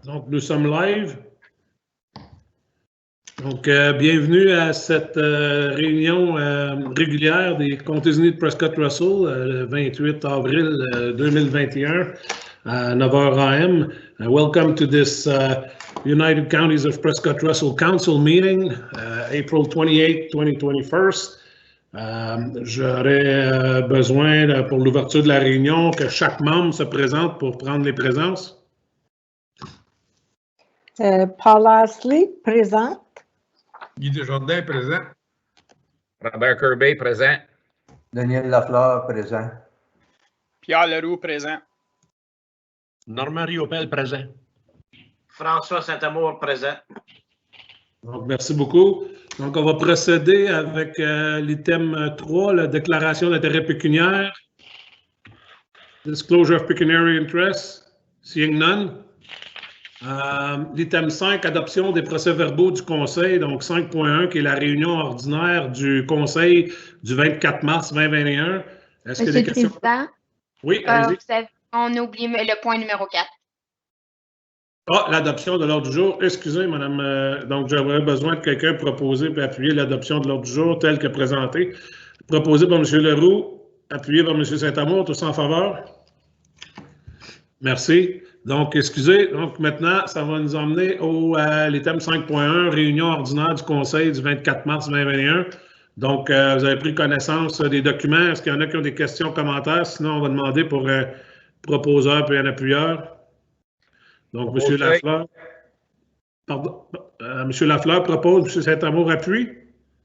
Donc, nous sommes live. Donc, bienvenue à cette réunion régulière des comptes unis de Prescott Russell, le 28 avril 2021 à 9h AM. Welcome to this United Counties of Prescott Russell Council meeting, April 28, 2021. J'aurais besoin, pour l'ouverture de la réunion, que chaque membre se présente pour prendre les présences. Paul Astley, présente. Guy Desjardins, présent. Robert Kirby, présent. Daniel Lafleur, présent. Pierre Leroux, présent. Normand Riopel, présent. François Saint-Amour, présent. Donc, merci beaucoup. Donc, on va procéder avec l'item 3, la déclaration d'intérêt pécuniaire. Disclosure of pecuniary interest. Seeing none. L'item 5, adoption des procès-verbaux du Conseil, donc 5.1, qui est la réunion ordinaire du Conseil du 24 mars 2021. Est-ce que Monsieur le Président, oui, allez-y. On oublie le point numéro 4. Ah, l'adoption de l'ordre du jour. Excusez, madame. Donc, j'aurais besoin de quelqu'un proposer et appuyer l'adoption de l'ordre du jour tel que présenté. Proposé par M. Leroux, appuyé par M. Saint-Amour. Tous en faveur? Merci. Donc, excusez. Donc, maintenant, ça va nous emmener au l'item 5.1, réunion ordinaire du Conseil du 24 mars 2021. Donc, vous avez pris connaissance des documents. Est-ce qu'il y en a qui ont des questions, commentaires? Sinon, on va demander pour proposeur puis un appuyeur. Donc, M. Lafleur. Pardon. M. Lafleur propose, M. Saint-Amour appuie?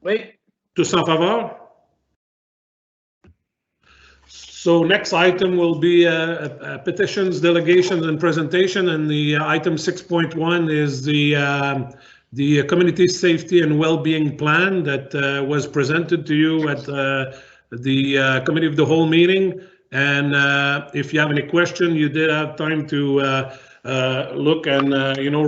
Oui. Tous en faveur? So next item will be petitions, delegations, and presentation, and the item 6.1 is the community safety and well-being plan that was presented to you at the committee of the whole meeting. And if you have any question, you did have time to look and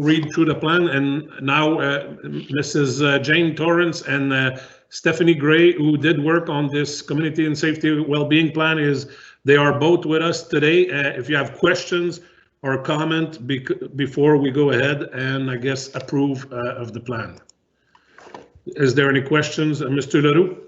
read through the plan. And now Mrs. Jane Torrance and Stephanie Gray, who did work on this community and safety well-being plan, they are both with us today. If you have questions or comment before we go ahead and I guess approve of the plan. Is there any questions, Mr. Leroux?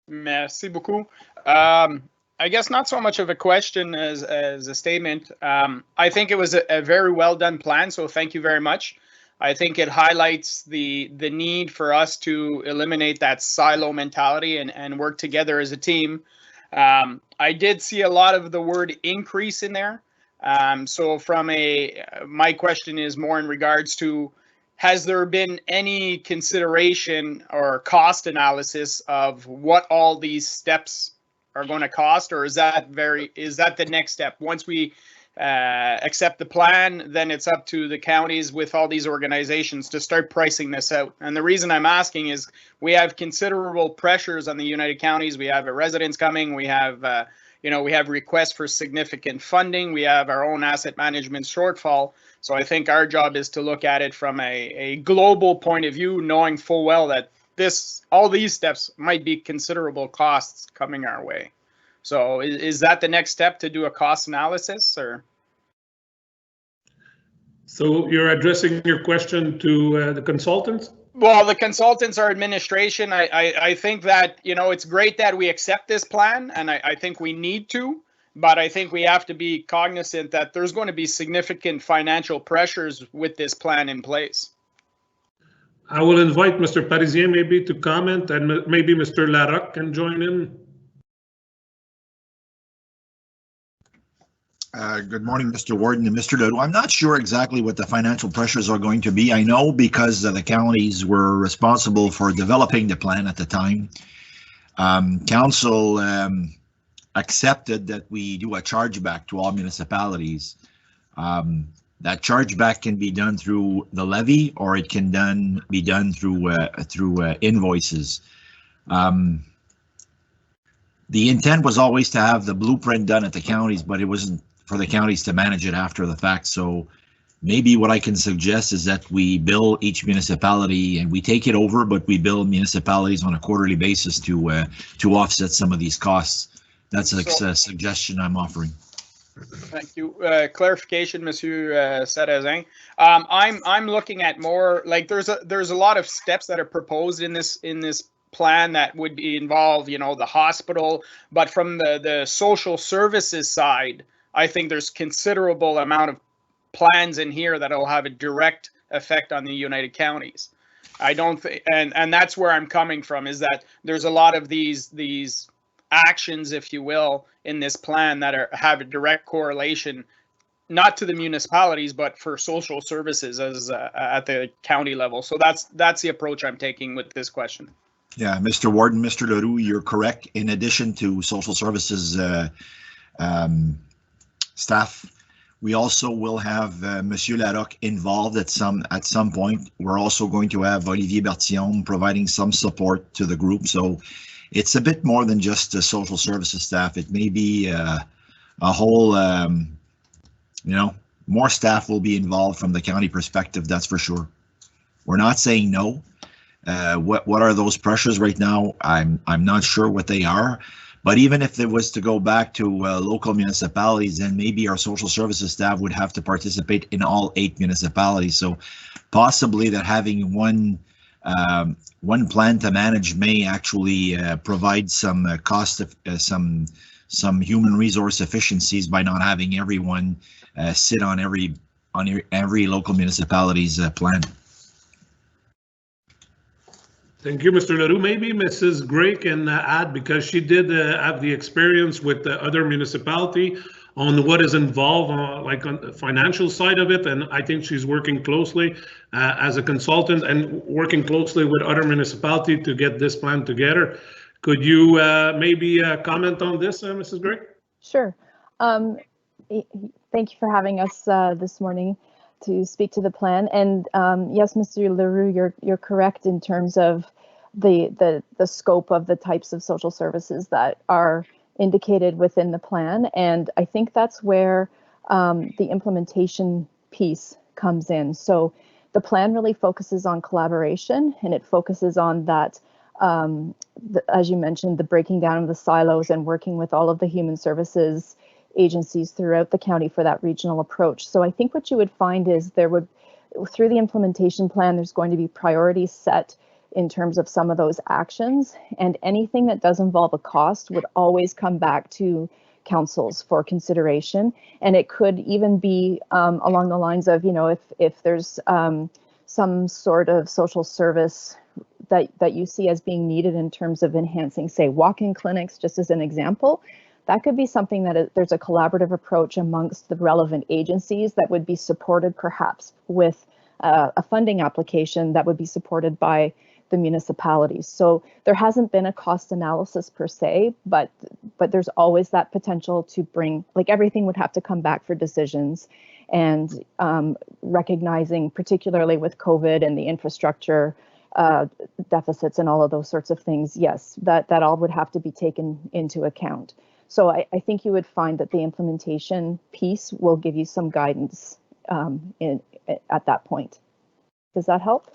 Merci beaucoup. I guess not so much of a question as a statement. I think it was a very well done plan, so thank you very much. I think it highlights the need for us to eliminate that silo mentality and work together as a team. I did see a lot of the word increase in there. So my question is more in regards to, has there been any consideration or cost analysis of what all these steps are going to cost, or is that the next step? Once we accept the plan, then it's up to the counties with all these organizations to start pricing this out. And the reason I'm asking is we have considerable pressures on the United Counties. We have residents coming. We have we have requests for significant funding. We have our own asset management shortfall. So I think our job is to look at it from a global point of view, knowing full well that all these steps might be considerable costs coming our way. So is that the next step, to do a cost analysis, or? So you're addressing your question to the consultants? Well, the consultants are administration. I think that, it's great that we accept this plan, and I think we need to, but I think we have to be cognizant that there's going to be significant financial pressures with this plan in place. I will invite Mr. Parisien maybe to comment, and maybe Mr. Larocque can join in. Good morning, Mr. Warden and Mr. Leroux. I'm not sure exactly what the financial pressures are going to be. I know because the counties were responsible for developing the plan at the time. Council accepted that we do a chargeback to all municipalities. That chargeback can be done through the levy, or it can be done through invoices. The intent was always to have the blueprint done at the counties, but it wasn't for the counties to manage it after the fact. So maybe what I can suggest is that we bill each municipality, and we take it over, but we bill municipalities on a quarterly basis to offset some of these costs. That's a suggestion I'm offering. Thank you. Clarification, Monsieur Sarrazin. I'm looking at more like there's a lot of steps that are proposed in this plan that would be involve, you know, the hospital, but from the social services side, I think there's considerable amount of plans in here that will have a direct effect on the United Counties. I don't think, and that's where I'm coming from, is that there's a lot of these actions, if you will, in this plan that have a direct correlation, not to the municipalities, but for social services as at the county level. So that's the approach I'm taking with this question. Yeah, Mr. Warden, Mr. Leroux, you're correct. In addition to social services staff, we also will have Monsieur Larocque involved at some point. We're also going to have Olivier Bertillon providing some support to the group. So it's a bit more than just the social services staff. It may be a whole, you know, more staff will be involved from the county perspective, that's for sure. We're not saying no. What are those pressures right now? I'm not sure what they are, but even if it was to go back to local municipalities, then maybe our social services staff would have to participate in all 8 municipalities. So possibly that having one plan to manage may actually provide some cost of some human resource efficiencies by not having everyone sit on every local municipality's plan. Thank you, Mr. Leroux. Maybe Mrs. Gray can add, because she did have the experience with the other municipality on what is involved, like on the financial side of it. And I think she's working closely as a consultant and working closely with other municipality to get this plan together. Could you maybe comment on this, Mrs. Gray? Sure. Thank you for having us this morning to speak to the plan. And yes, Mr. Leroux, you're correct in terms of the scope of the types of social services that are indicated within the plan. And I think that's where the implementation piece comes in. So the plan really focuses on collaboration, and it focuses on that, as you mentioned, the breaking down of the silos and working with all of the human services agencies throughout the county for that regional approach. So I think what you would find is through the implementation plan, there's going to be priorities set in terms of some of those actions, and anything that does involve a cost would always come back to councils for consideration. And it could even be along the lines of, you know, if there's some sort of social service that you see as being needed in terms of enhancing, say, walk-in clinics, just as an example, that could be something that there's a collaborative approach amongst the relevant agencies that would be supported perhaps with a funding application that would be supported by the municipalities. So there hasn't been a cost analysis per se, but there's always that potential to bring, like, everything would have to come back for decisions, and recognizing, particularly with COVID and the infrastructure deficits and all of those sorts of things, yes, that all would have to be taken into account. So I think you would find that the implementation piece will give you some guidance at that point. Does that help?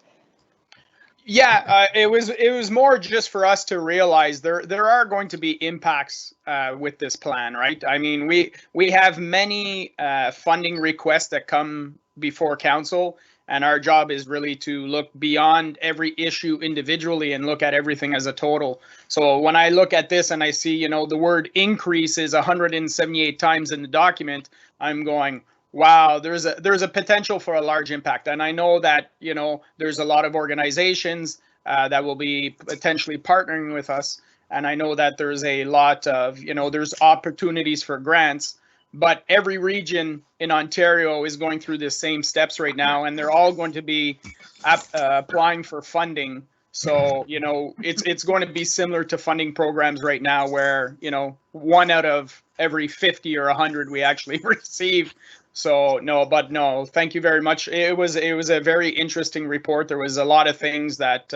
Yeah, it was more just for us to realize there are going to be impacts with this plan, right? I mean, we have many funding requests that come before council, and our job is really to look beyond every issue individually and look at everything as a total. So when I look at this and I see, you know, the word increase is 178 times in the document, I'm going, wow, there's a potential for a large impact. And I know that, you know, there's a lot of organizations that will be potentially partnering with us. And I know that there's a lot of, you know, there's opportunities for grants, but every region in Ontario is going through the same steps right now, and they're all going to be applying for funding. So, you know, it's going to be similar to funding programs right now where, you know, 1 out of every 50 or 100 we actually receive. So no, thank you very much. It was a very interesting report. There was a lot of things that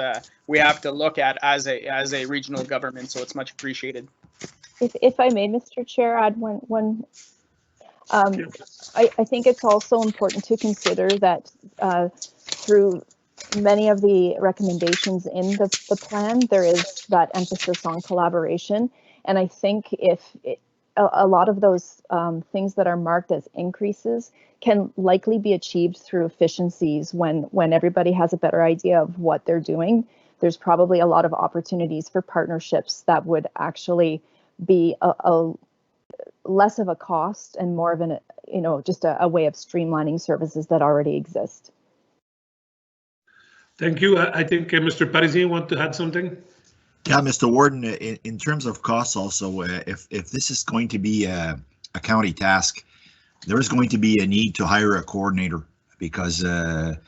we have to look at as a regional government. So it's much appreciated. If I may, Mr. Chair, add one. I think it's also important to consider that through many of the recommendations in the plan, there is that emphasis on collaboration. And I think a lot of those things that are marked as increases can likely be achieved through efficiencies when everybody has a better idea of what they're doing. There's probably a lot of opportunities for partnerships that would actually be a less of a cost and more of an, just a way of streamlining services that already exist. Thank you. I think Mr. Parisien want to add something. Yeah, Mr. Warden, in terms of costs also, if this is going to be a county task, there is going to be a need to hire a coordinator because the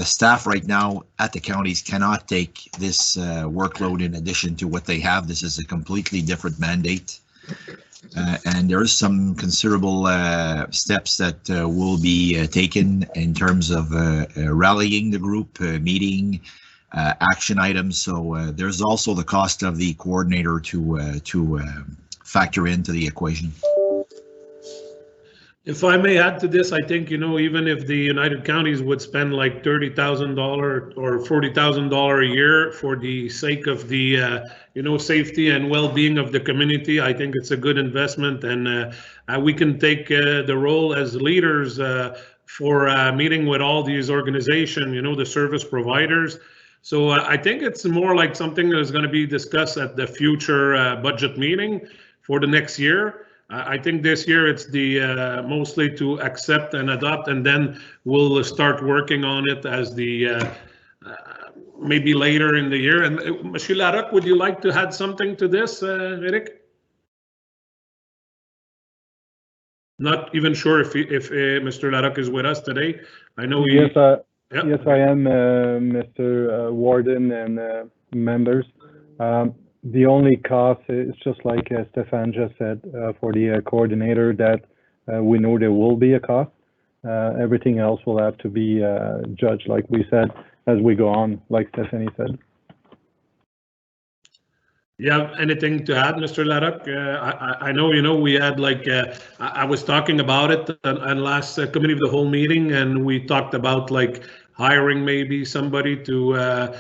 staff right now at the counties cannot take this workload in addition to what they have. This is a completely different mandate. And there is some considerable steps that will be taken in terms of rallying the group, meeting, action items. So there's also the cost of the coordinator to factor into the equation. If I may add to this, I think, even if the United Counties would spend like $30,000 or $40,000 a year for the sake of the, safety and well-being of the community, I think it's a good investment, and we can take the role as leaders for meeting with all these organizations, the service providers. So I think it's more like something that is going to be discussed at the future budget meeting for the next year. I think this year it's the mostly to accept and adopt, and then we'll start working on it as the maybe later in the year. And Monsieur Larocque, would you like to add something to this, Eric? Not even sure if Mr. Larocque is with us today. I know he. Yes, yes, I am, Mr. Warden and members. The only cost is just like Stefan just said for the coordinator, that we know there will be a cost. Everything else will have to be judged, like we said, as we go on, like Stephanie said. You have anything to add, Mr. Larocque? I know, we had like, I was talking about it and last committee of the whole meeting, and we talked about like hiring maybe somebody to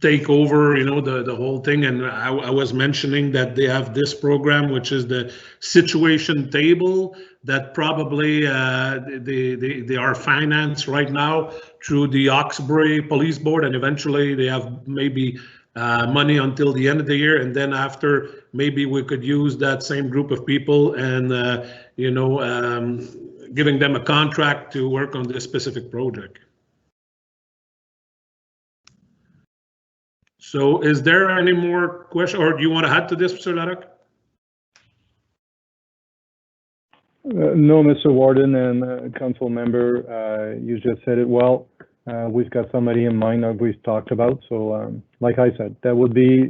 take over, the whole thing. And I was mentioning that they have this program, which is the situation table, that probably they are financed right now through the Hawkesbury Police Board, and eventually they have maybe money until the end of the year, and then after maybe we could use that same group of people and giving them a contract to work on this specific project. So is there any more questions, or do you want to add to this, Mr. Larocque? No, Mr. Warden and council member, you just said it well. We've got somebody in mind that we've talked about. So like I said, that would be,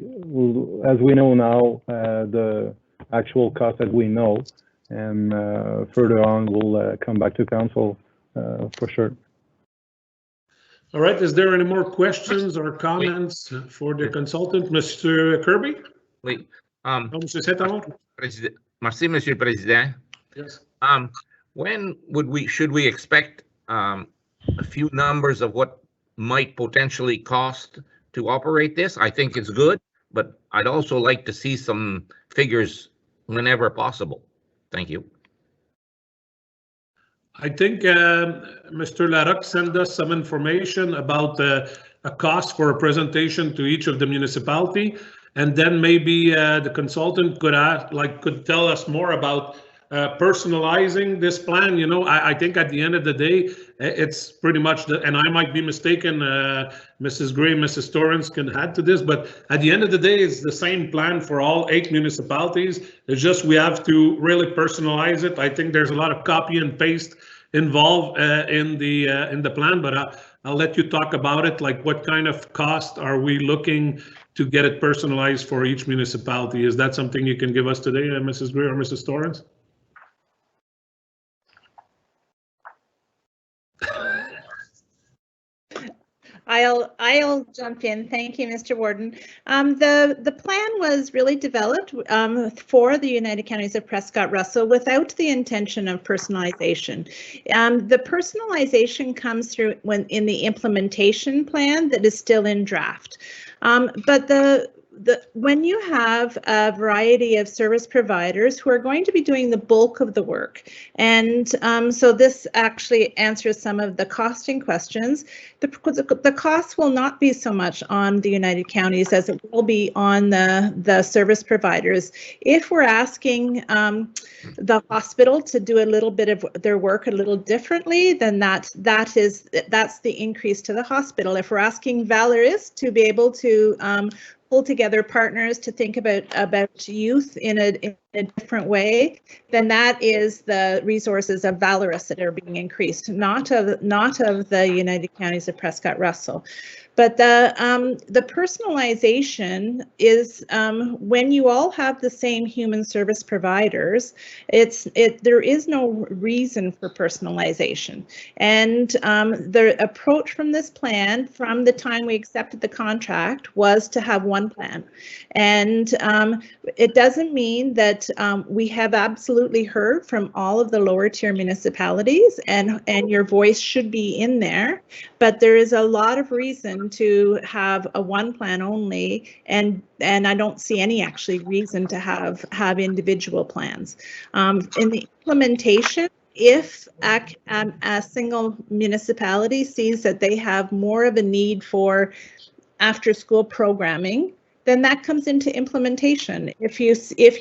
as we know now, the actual cost that we know, and further on we'll come back to council for sure. All right, is there any more questions or comments for the consultant, Mr. Kirby? Oui. Merci, Monsieur le Président. Yes. When should we expect a few numbers of what might potentially cost to operate this? I think it's good, but I'd also like to see some figures whenever possible. Thank you. I think Mr. Larocque sent us some information about a cost for a presentation to each of the municipality, and then maybe the consultant could tell us more about personalizing this plan. I think at the end of the day, it's pretty much and I might be mistaken, Mrs. Gray, Mrs. Torrance can add to this, but at the end of the day, it's the same plan for all 8 municipalities. It's just we have to really personalize it. I think there's a lot of copy and paste involved in the plan, but I'll let you talk about it. Like, what kind of cost are we looking to get it personalized for each municipality? Is that something you can give us today, Mrs. Gray or Mrs. Torrance? I'll jump in. Thank you, Mr. Warden. The plan was really developed for the United Counties of Prescott Russell without the intention of personalization. The personalization comes through in the implementation plan that is still in draft. But when you have a variety of service providers who are going to be doing the bulk of the work, and so this actually answers some of the costing questions. The cost will not be so much on the United Counties as it will be on the service providers. If we're asking the hospital to do a little bit of their work a little differently, then that's the increase to the hospital. If we're asking Valeris to be able to pull together partners to think about youth in a different way, then that is the resources of Valeris that are being increased, not of the United Counties of Prescott Russell. But the personalization is when you all have the same human service providers, there is no reason for personalization. And the approach from this plan, from the time we accepted the contract, was to have one plan. And it doesn't mean that we have absolutely heard from all of the lower tier municipalities, and your voice should be in there. But there is a lot of reason to have a one plan only, and I don't see any actually reason to have individual plans. In the implementation, if a single municipality sees that they have more of a need for after school programming, then that comes into implementation. If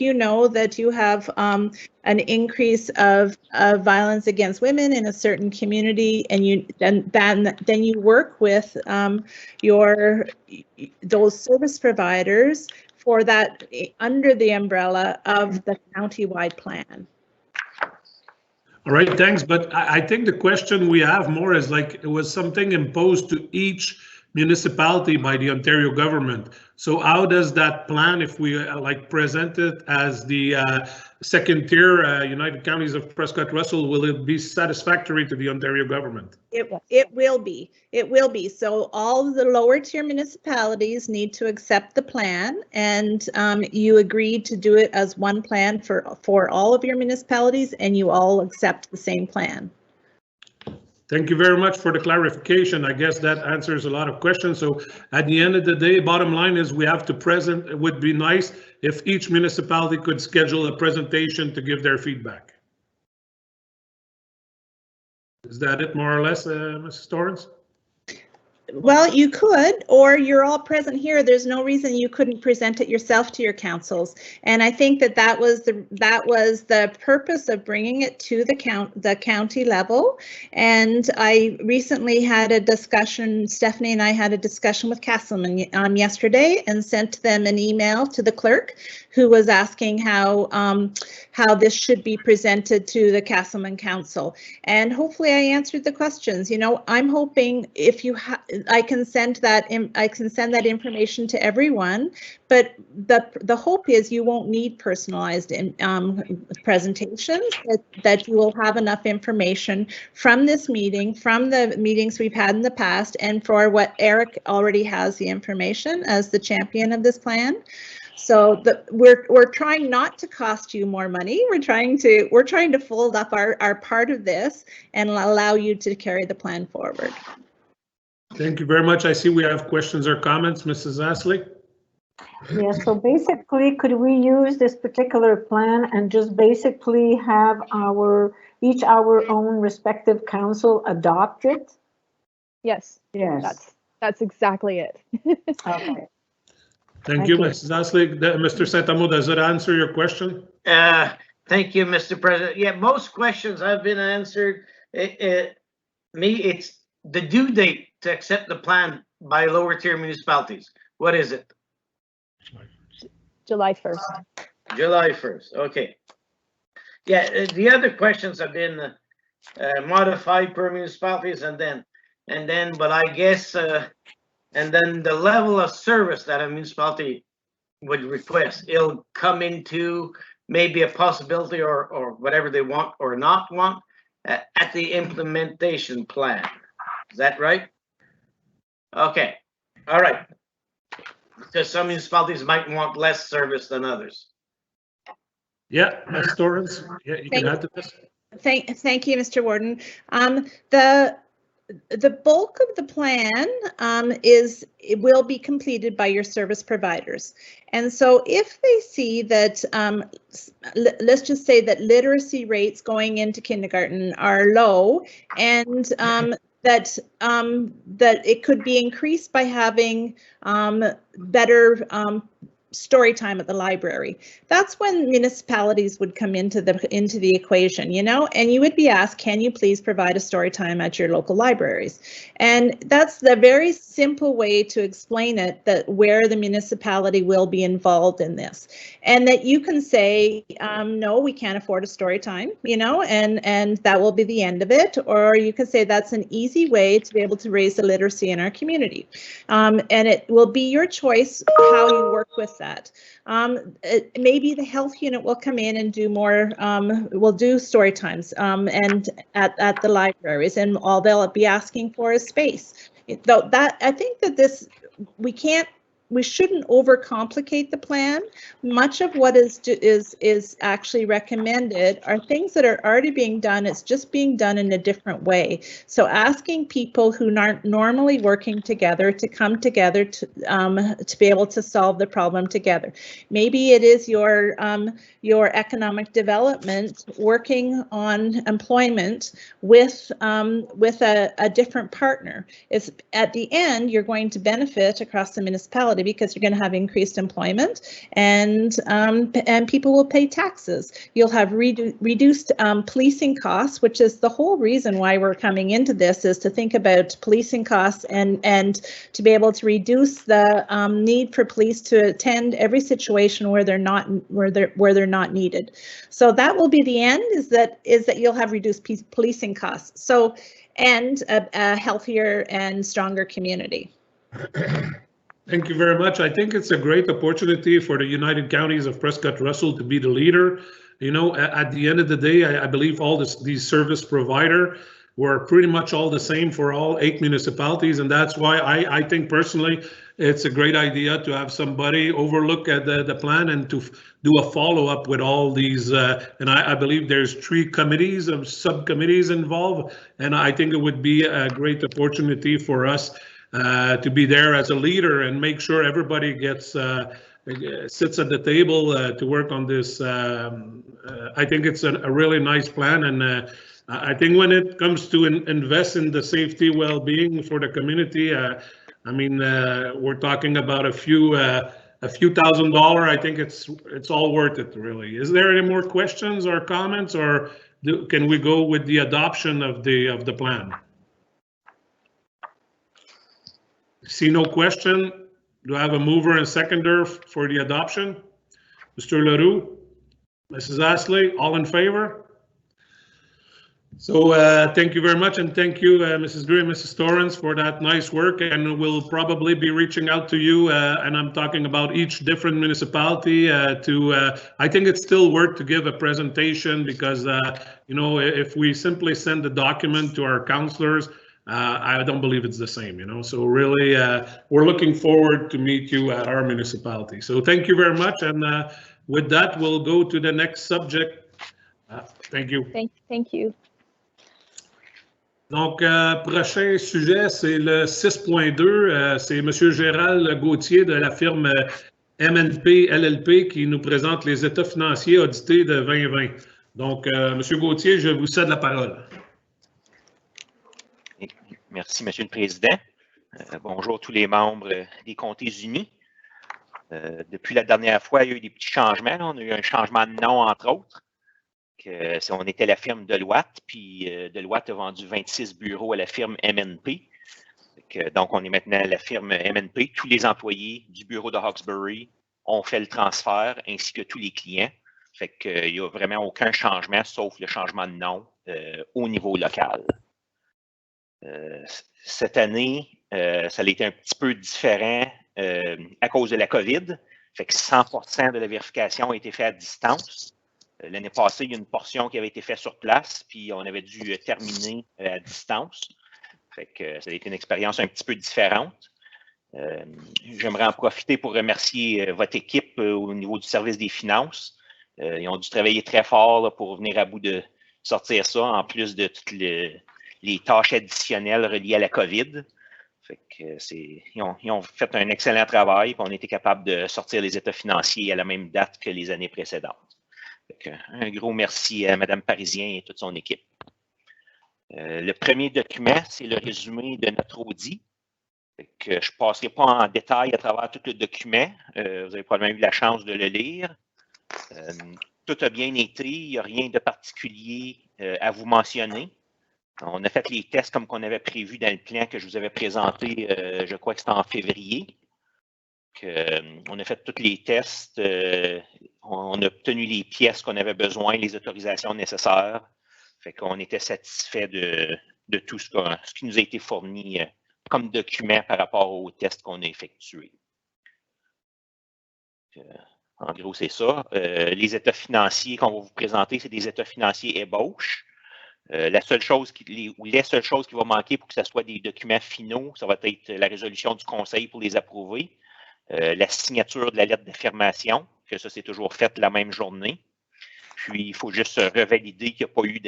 you know that you have an increase of violence against women in a certain community, and then you work with those service providers for that under the umbrella of the county-wide plan. All right, thanks. But I think the question we have more is like, it was something imposed to each municipality by the Ontario government. So how does that plan, if we present it as the second tier United Counties of Prescott Russell, will it be satisfactory to the Ontario government? It will be. It will be. So all of the lower tier municipalities need to accept the plan, and you agreed to do it as one plan for all of your municipalities, and you all accept the same plan. Thank you very much for the clarification. I guess that answers a lot of questions. So at the end of the day, bottom line is we have to present. It would be nice if each municipality could schedule a presentation to give their feedback. Is that it, more or less, Mrs. Torrance? Well, you could, or you're all present here. There's no reason you couldn't present it yourself to your councils. And I think that was the purpose of bringing it to the county level. And I recently had a discussion. Stephanie and I had a discussion with Castleman yesterday, and sent them an email to the clerk, who was asking how this should be presented to the Castleman Council. And hopefully I answered the questions. You know, I'm hoping if you I can send that information to everyone, but the hope is you won't need personalized presentations, that you will have enough information from this meeting, from the meetings we've had in the past, and for what Eric already has the information as the champion of this plan. So we're trying not to cost you more money. We're trying to fold up our part of this and allow you to carry the plan forward. Thank you very much. I see we have questions or comments, Mrs. Astley. Yeah, so basically, could we use this particular plan and just basically have each our own respective council adopt it? Yes. Yes. That's exactly it. Okay. Thank you, Mrs. Astley. Mr. Saint-Amour, does that answer your question? Thank you, Mr. President. Yeah, most questions have been answered. It's the due date to accept the plan by lower tier municipalities. What is it? July 1st. July 1st. Okay. Yeah, the other questions have been modified per municipalities, and then, but I guess, and then the level of service that a municipality would request, it'll come into maybe a possibility or whatever they want or not want at the implementation plan. Is that right? Okay. All right. Because some municipalities might want less service than others. Yeah, Ms. Torrance, yeah, you can add to this. Thank you, Mr. Warden. the bulk of the plan it will be completed by your service providers. And so if they see that, let's just say that literacy rates going into kindergarten are low, and that it could be increased by having better story time at the library. That's when municipalities would come into the equation, you know, and you would be asked, can you please provide a story time at your local libraries? And that's the very simple way to explain it, that where the municipality will be involved in this, and that you can say, no, we can't afford a story time, you know, and that will be the end of it. Or you can say that's an easy way to be able to raise the literacy in our community. And it will be your choice how you work with that. Maybe the health unit will come in and do more, will do story times and at the libraries, and all they'll be asking for is space. Though that, I think that we shouldn't overcomplicate the plan. Much of what is actually recommended are things that are already being done. It's just being done in a different way. So asking people who aren't normally working together to come together to be able to solve the problem together. Maybe it is your economic development working on employment with a different partner. It's at the end you're going to benefit across the municipality, because you're going to have increased employment, and people will pay taxes. You'll have reduced policing costs, which is the whole reason why we're coming into this, is to think about policing costs and to be able to reduce the need for police to attend every situation where they're not needed. So that will be the end, is that you'll have reduced policing costs. So, and a healthier and stronger community. Thank you very much. I think it's a great opportunity for the United Counties of Prescott Russell to be the leader. You know, at the end of the day, I believe all these service provider were pretty much all the same for all 8 municipalities, and that's why I think personally it's a great idea to have somebody overlook at the plan and to do a follow-up with all these. And I believe there's 3 committees of subcommittees involved, and I think it would be a great opportunity for us to be there as a leader and make sure everybody gets sits at the table to work on this. I think it's a really nice plan, and I think when it comes to invest in the safety, well-being for the community, I mean, we're talking about a few $1,000s. I think it's all worth it, really. Is there any more questions or comments, or can we go with the adoption of the plan? See no question. Do I have a mover and seconder for the adoption? Mr. Leroux, Mrs. Astley, all in favor? So thank you very much, and thank you, Mrs. Gray and Mrs. Torrance, for that nice work. And we'll probably be reaching out to you, and I'm talking about each different municipality I think it's still worth to give a presentation, because you know, if we simply send the document to our councillors, I don't believe it's the same, you know. So really, we're looking forward to meet you at our municipality. So thank you very much, and with that, we'll go to the next subject. Thank you. Thank you. Donc, prochain sujet, c'est le 6.2. C'est M. Gérald Gauthier de la firme MNP LLP qui nous présente les états financiers audités de 2020. Donc, M. Gauthier, je vous cède la parole. Merci, Monsieur le Président. Bonjour tous les membres des Comtés unis. Depuis la dernière fois, il y a eu des petits changements. On a eu un changement de nom, entre autres. On était la firme Deloitte, puis Deloitte a vendu 26 bureaux à la firme MNP. Donc, on est maintenant la firme MNP. Tous les employés du bureau de Hawkesbury ont fait le transfert, ainsi que tous les clients. Fait qu'il n'y a vraiment aucun changement, sauf le changement de nom au niveau local. Cette année, ça a été un petit peu différent à cause de la COVID. Fait que 100% de la vérification a été faite à distance. L'année passée, il y a une portion qui avait été faite sur place, puis on avait dû terminer à distance. Fait que ça a été une expérience un petit peu différente. J'aimerais en profiter pour remercier votre équipe au niveau du service des finances. Ils ont dû travailler très fort là, pour venir à bout de sortir ça, en plus de toutes les tâches additionnelles reliées à la COVID. Fait que ils ont fait un excellent travail, puis on a été capable de sortir les états financiers à la même date que les années précédentes. Fait que, un gros merci à Mme Parisien et toute son équipe. Le premier document, c'est le résumé de notre audit. Fait que je ne passerai pas en détail à travers tout le document. Vous avez probablement eu la chance de le lire. Tout a bien été, il n'y a rien de particulier à vous mentionner. On a fait les tests comme qu'on avait prévu dans le plan que je vous avais présenté, je crois que c'était en février. On a fait tous les tests, on a obtenu les pièces qu'on avait besoin, les autorisations nécessaires. Fait qu'on était satisfait de tout ce qui nous a été fourni comme document par rapport aux tests qu'on a effectués. En gros, c'est ça. Les états financiers qu'on va vous présenter, c'est des états financiers ébauches. Les seules choses qui vont manquer pour que ce soit des documents finaux, ça va être la résolution du conseil pour les approuver, la signature de la lettre d'affirmation, que ça c'est toujours fait la même journée. Puis il faut juste revalider qu'il n'y a pas eu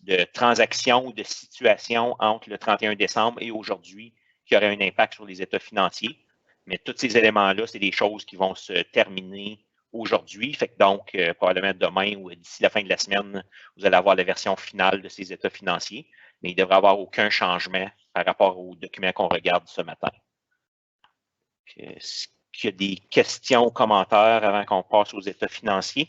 de transaction ou de situation entre le 31 décembre et aujourd'hui qui aurait un impact sur les états financiers. Mais tous ces éléments-là, c'est des choses qui vont se terminer aujourd'hui. Fait que donc, probablement demain ou d'ici la fin de la semaine, vous allez avoir la version finale de ces états financiers. Mais il ne devrait y avoir aucun changement par rapport aux documents qu'on regarde ce matin. Est-ce qu'il y a des questions ou commentaires avant qu'on passe aux états financiers?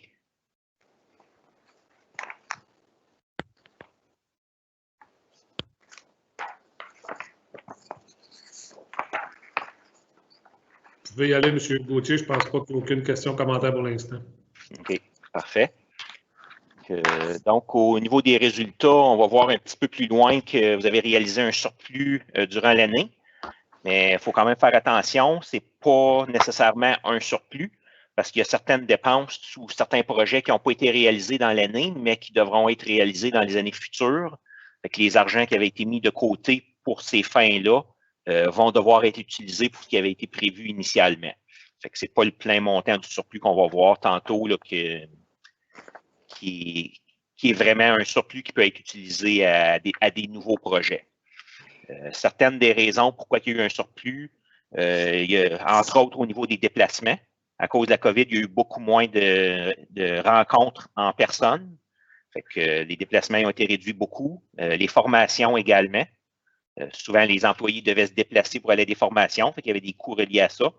Vous pouvez y aller, M. Gauthier. Je ne pense pas qu'il y ait aucune question, commentaire pour l'instant. OK, parfait. Donc, au niveau des résultats, on va voir un petit peu plus loin que vous avez réalisé un surplus durant l'année. Mais il faut quand même faire attention, ce n'est pas nécessairement un surplus parce qu'il y a certaines dépenses ou certains projets qui n'ont pas été réalisés dans l'année, mais qui devront être réalisés dans les années futures. Fait que les argents qui avaient été mis de côté pour ces fins-là vont devoir être utilisés pour ce qui avait été prévu initialement. Fait que ce n'est pas le plein montant du surplus qu'on va voir tantôt là, qui est vraiment un surplus qui peut être utilisé à des nouveaux projets. Certaines des raisons pourquoi il y a eu un surplus, il y a, entre autres au niveau des déplacements. À cause de la COVID, il y a eu beaucoup moins de rencontres en personne. Fait que les déplacements ont été réduits beaucoup. Les formations également. Souvent, les employés devaient se déplacer pour aller à des formations. Fait qu'il y avait des coûts reliés à ça.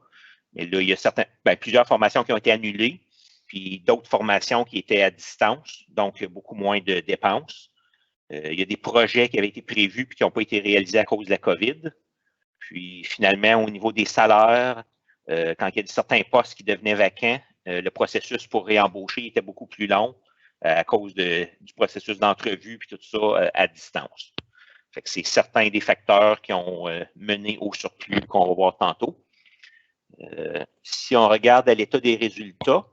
Mais là, il y a plusieurs formations qui ont été annulées, puis d'autres formations qui étaient à distance, donc beaucoup moins de dépenses. Il y a des projets qui avaient été prévus et qui n'ont pas été réalisés à cause de la COVID. Puis finalement, au niveau des salaires, quand il y a certains postes qui devenaient vacants, le processus pour réembaucher était beaucoup plus long à cause du processus d'entrevue et tout ça à distance. Fait que c'est certains des facteurs qui ont mené au surplus qu'on va voir tantôt. Si on regarde à l'état des résultats,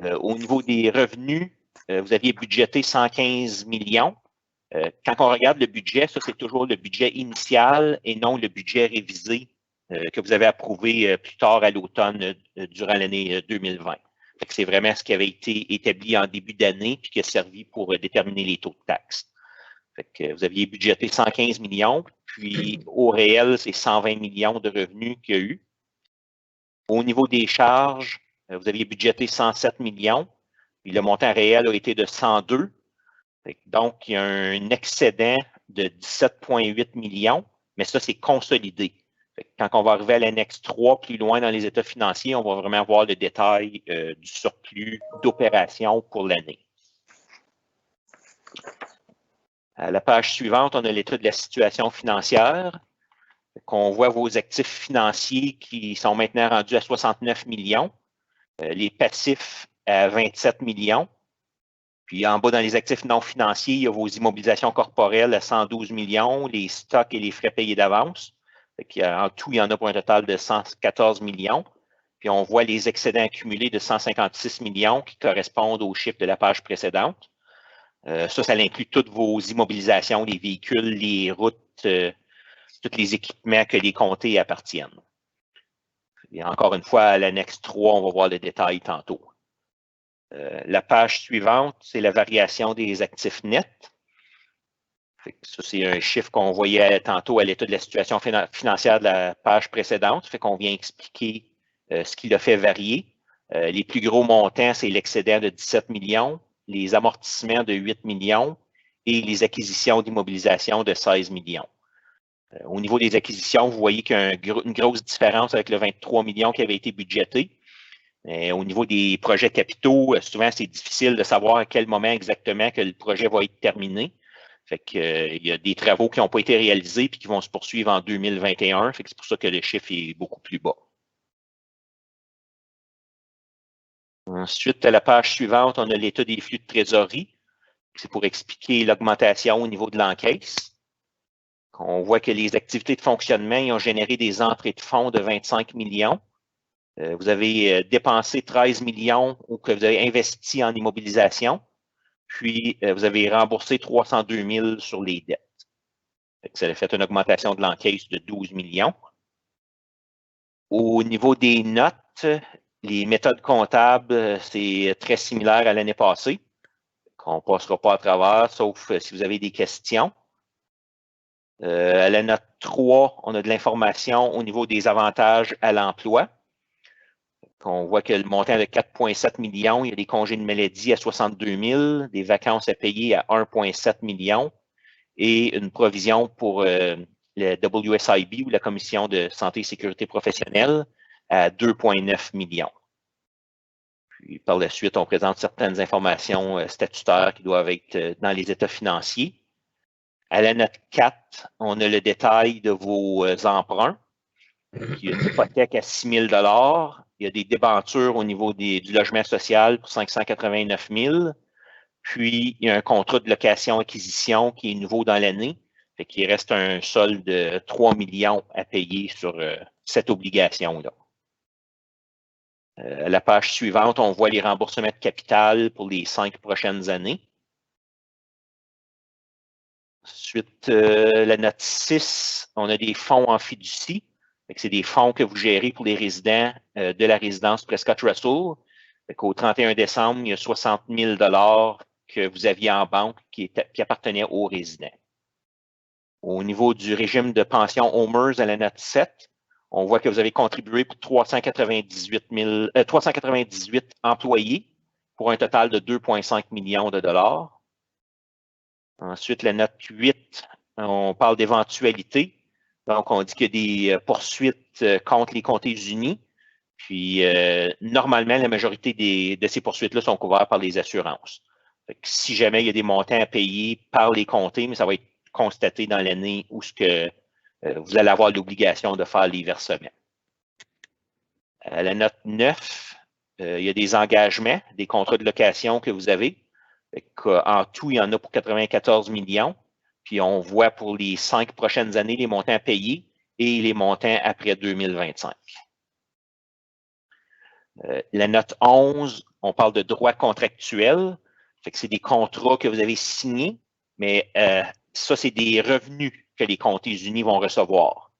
au niveau des revenus, vous aviez budgété 115 millions. Quand on regarde le budget, ça c'est toujours le budget initial et non le budget révisé que vous avez approuvé plus tard à l'automne durant l'année 2020. C'est vraiment ce qui avait été établi en début d'année puis qui a servi pour déterminer les taux de taxes. Fait que vous aviez budgété 115 millions, puis au réel, c'est 120 millions de revenus qu'il y a eu. Au niveau des charges, vous aviez budgété 107 millions, puis le montant réel a été de 102. Donc, il y a un excédent de 17,8 millions, mais ça, c'est consolidé. Quand on va arriver à l'annexe 3, plus loin dans les états financiers, on va vraiment voir le détail du surplus d'opération pour l'année. À la page suivante, on a l'état de la situation financière. On voit vos actifs financiers qui sont maintenant rendus à 69 millions, les passifs à 27 millions. Puis en bas, dans les actifs non financiers, il y a vos immobilisations corporelles à 112 millions, les stocks et les frais payés d'avance. En tout, il y en a pour un total de 114 millions. Puis on voit les excédents accumulés de 156 millions qui correspondent aux chiffres de la page précédente. Ça inclut toutes vos immobilisations, les véhicules, les routes, tous les équipements que les comtés appartiennent. Et encore une fois, à l'annexe 3, on va voir le détail tantôt. La page suivante, c'est la variation des actifs nets. Ça, c'est un chiffre qu'on voyait tantôt à l'état de la situation financière de la page précédente. Fait qu'on vient expliquer ce qui l'a fait varier. Les plus gros montants, c'est l'excédent de 17 millions, les amortissements de 8 millions et les acquisitions d'immobilisation de 16 millions. Au niveau des acquisitions, vous voyez qu'il y a une grosse différence avec le 23 millions qui avait été budgété. Au niveau des projets capitaux, souvent, c'est difficile de savoir à quel moment exactement que le projet va être terminé. Fait que, il y a des travaux qui n'ont pas été réalisés et qui vont se poursuivre en 2021. Fait que c'est pour ça que le chiffre est beaucoup plus bas. Ensuite, à la page suivante, on a l'état des flux de trésorerie. C'est pour expliquer l'augmentation au niveau de l'encaisse. On voit que les activités de fonctionnement ils ont généré des entrées de fonds de 25 millions. Vous avez dépensé 13 millions ou que vous avez investi en immobilisation. Puis, vous avez remboursé 302 000 sur les dettes. Ça a fait une augmentation de l'encaisse de 12 millions. Au niveau des notes, les méthodes comptables, c'est très similaire à l'année passée. On ne passera pas à travers, sauf si vous avez des questions. À la note 3, on a de l'information au niveau des avantages à l'emploi. On voit que le montant de 4,7 millions, il y a des congés de maladie à 62 000, des vacances à payer à 1,7 million et une provision pour le WSIB ou la Commission de santé et sécurité professionnelle à 2,9 millions. Puis par la suite, on présente certaines informations statutaires qui doivent être dans les états financiers. À la note 4, on a le détail de vos emprunts. Il y a une hypothèque à 6 000 $. Il y a des débentures au niveau du logement social pour 589 000. Puis, il y a un contrat de location-acquisition qui est nouveau dans l'année. Fait qu'il reste un solde de 3 millions à payer sur cette obligation-là. À la page suivante, on voit les remboursements de capital pour les 5 prochaines années. Ensuite, la note 6, on a des fonds en fiducie. C'est des fonds que vous gérez pour les résidents de la résidence Prescott Russell. Au 31 décembre, il y a 60 000 $ que vous aviez en banque qui appartenaient aux résidents. Au niveau du régime de pension Homers à la note 7, on voit que vous avez contribué pour 398 employés pour un total de 2,5 millions de dollars. Ensuite, la note 8, on parle d'éventualité. Donc, on dit qu'il y a des poursuites contre les comtés unis. Puis, normalement, la majorité de ces poursuites-là sont couvertes par les assurances. Fait que si jamais il y a des montants à payer par les comtés, mais ça va être constaté dans l'année où vous allez avoir l'obligation de faire les versements. À la note 9, il y a des engagements, des contrats de location que vous avez. En tout, il y en a pour 94 millions. Puis on voit pour les 5 prochaines années les montants à payer et les montants après 2025. La note 11, on parle de droits contractuels. C'est des contrats que vous avez signés, mais ça, c'est des revenus que les comtés unis vont recevoir.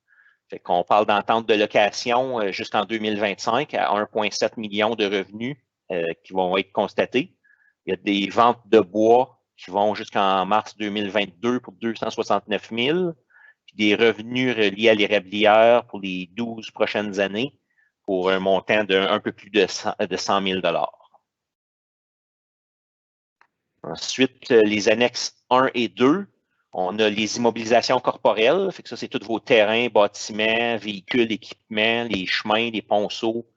On parle d'entente de location jusqu'en 2025 à 1,7 million de revenus qui vont être constatés. Il y a des ventes de bois qui vont jusqu'en mars 2022 pour 269 000, puis des revenus reliés à l'érablière pour les 12 prochaines années pour un montant d'un peu plus de 100 000 $. Ensuite, les annexes 1 et 2, on a les immobilisations corporelles, fait que ça, c'est tous vos terrains, bâtiments, véhicules, équipements, les chemins, les ponceaux,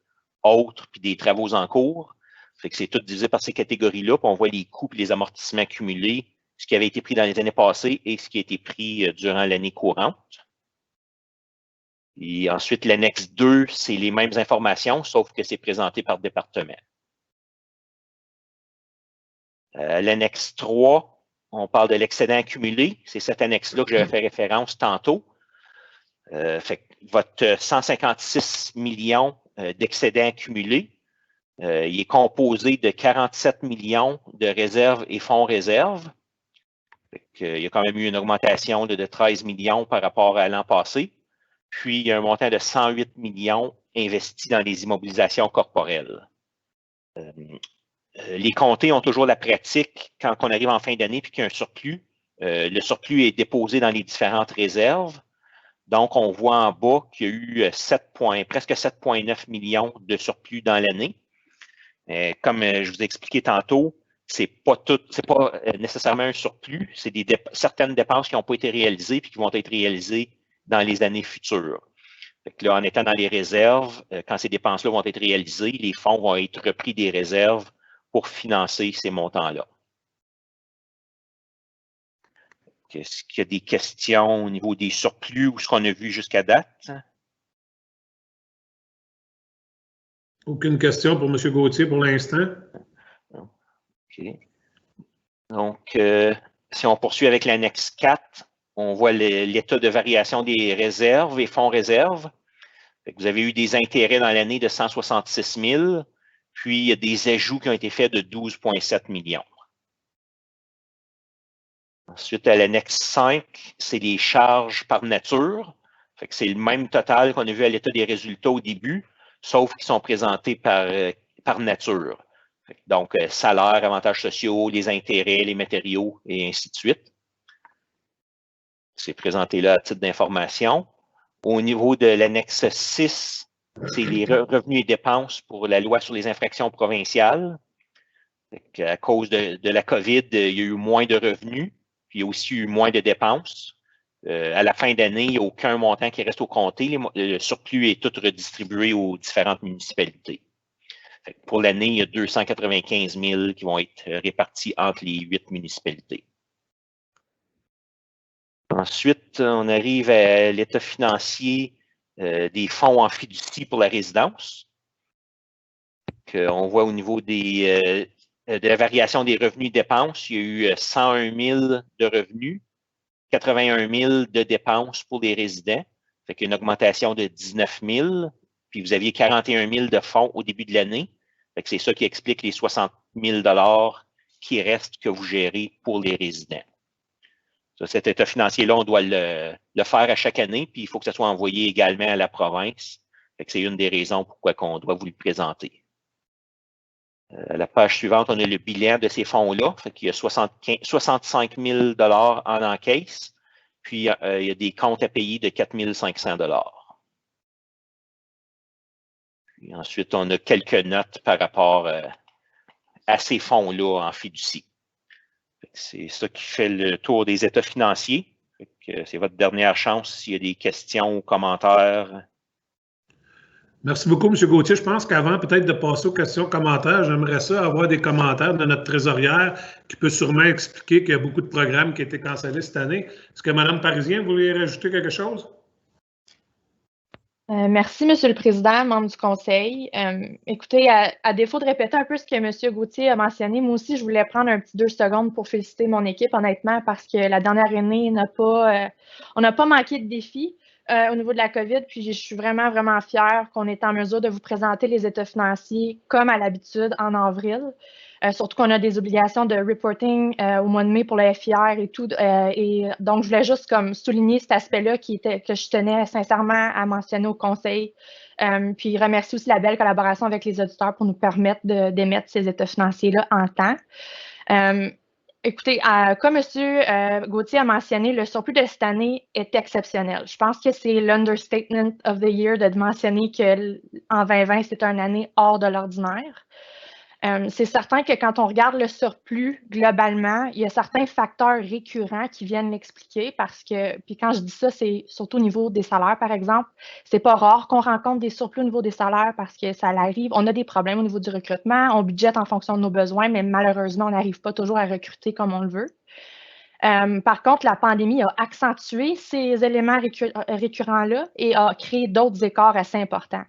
autres, puis des travaux en cours. Fait que c'est tout divisé par ces catégories-là, puis on voit les coûts et les amortissements cumulés, ce qui avait été pris dans les années passées et ce qui a été pris durant l'année courante. Et ensuite, l'annexe 2, c'est les mêmes informations, sauf que c'est présenté par département. L'annexe 3, on parle de l'excédent accumulé. C'est cette annexe-là que j'avais fait référence tantôt. Fait que votre 156 millions d'excédent accumulé, il est composé de 47 millions de réserves et fonds réserves. Il y a quand même eu une augmentation de 13 millions par rapport à l'an passé. Puis, il y a un montant de 108 millions investis dans les immobilisations corporelles. Les comtés ont toujours la pratique, quand on arrive en fin d'année et qu'il y a un surplus, le surplus est déposé dans les différentes réserves. Donc, on voit en bas qu'il y a eu presque 7,9 millions de surplus dans l'année. Comme je vous ai expliqué tantôt, c'est pas nécessairement un surplus, c'est certaines dépenses qui n'ont pas été réalisées puis qui vont être réalisées dans les années futures. Fait que là, en étant dans les réserves, quand ces dépenses-là vont être réalisées, les fonds vont être repris des réserves pour financer ces montants-là. Est-ce qu'il y a des questions au niveau des surplus ou ce qu'on a vu jusqu'à date? Aucune question pour M. Gauthier pour l'instant. OK. Donc, si on poursuit avec l'annexe 4, on voit l'état de variation des réserves et fonds réserves. Vous avez eu des intérêts dans l'année de 166 000, puis il y a des ajouts qui ont été faits de 12,7 millions. Ensuite, à l'annexe 5, c'est les charges par nature. C'est le même total qu'on a vu à l'état des résultats au début, sauf qu'ils sont présentés par nature. Donc, salaire, avantages sociaux, les intérêts, les matériaux, et ainsi de suite. C'est présenté là à titre d'information. Au niveau de l'annexe 6, c'est les revenus et dépenses pour la loi sur les infractions provinciales. À cause de la COVID, il y a eu moins de revenus, puis il y a aussi eu moins de dépenses. À la fin d'année, il n'y a aucun montant qui reste au comté. Le surplus est tout redistribué aux différentes municipalités. Pour l'année, il y a 295 000 qui vont être répartis entre les 8 municipalités. Ensuite, on arrive à l'état financier des fonds en fiducie pour la résidence. On voit au niveau de la variation des revenus et dépenses, il y a eu 101 000 de revenus, 81 000 de dépenses pour les résidents. Fait qu'il y a une augmentation de 19 000. Puis vous aviez 41 000 de fonds au début de l'année. C'est ça qui explique les 60 000 qui restent que vous gérez pour les résidents. Ça, cet état financier-là, on doit le faire à chaque année, puis il faut que ça soit envoyé également à la province. C'est une des raisons pourquoi on doit vous le présenter. À la page suivante, on a le bilan de ces fonds-là. Il y a 65 000 en encaisse, puis il y a des comptes à payer de 4 500 $. Puis ensuite, on a quelques notes par rapport à ces fonds-là en fiducie. C'est ça qui fait le tour des états financiers. C'est votre dernière chance s'il y a des questions ou commentaires. Merci beaucoup, M. Gauthier. Je pense qu'avant peut-être de passer aux questions commentaires, j'aimerais ça avoir des commentaires de notre trésorière qui peut sûrement expliquer qu'il y a beaucoup de programmes qui ont été cancellés cette année. Est-ce que Mme Parisien voulait rajouter quelque chose? Merci, Monsieur le Président, membre du Conseil. Écoutez, à défaut de répéter un peu ce que M. Gauthier a mentionné, moi aussi, je voulais prendre un petit 2 secondes pour féliciter mon équipe, honnêtement, parce que la dernière année, on n'a pas manqué de défis au niveau de la COVID, puis je suis vraiment, vraiment fière qu'on est en mesure de vous présenter les états financiers comme à l'habitude en avril. Surtout qu'on a des obligations de reporting au mois de mai pour le FIR et tout. Et donc, je voulais juste comme souligner cet aspect-là que je tenais sincèrement à mentionner au Conseil. Puis remercier aussi la belle collaboration avec les auditeurs pour nous permettre d'émettre ces états financiers-là en temps. Écoutez, comme M. Gauthier a mentionné, le surplus de cette année est exceptionnel. Je pense que c'est l'understatement of the year de mentionner qu'en 2020, c'est une année hors de l'ordinaire. C'est certain que quand on regarde le surplus globalement, il y a certains facteurs récurrents qui viennent l'expliquer parce que, puis quand je dis ça, c'est surtout au niveau des salaires, par exemple. C'est pas rare qu'on rencontre des surplus au niveau des salaires parce que ça arrive. On a des problèmes au niveau du recrutement, on budgète en fonction de nos besoins, mais malheureusement, on n'arrive pas toujours à recruter comme on le veut. Par contre, la pandémie a accentué ces éléments récurrents-là et a créé d'autres écarts assez importants.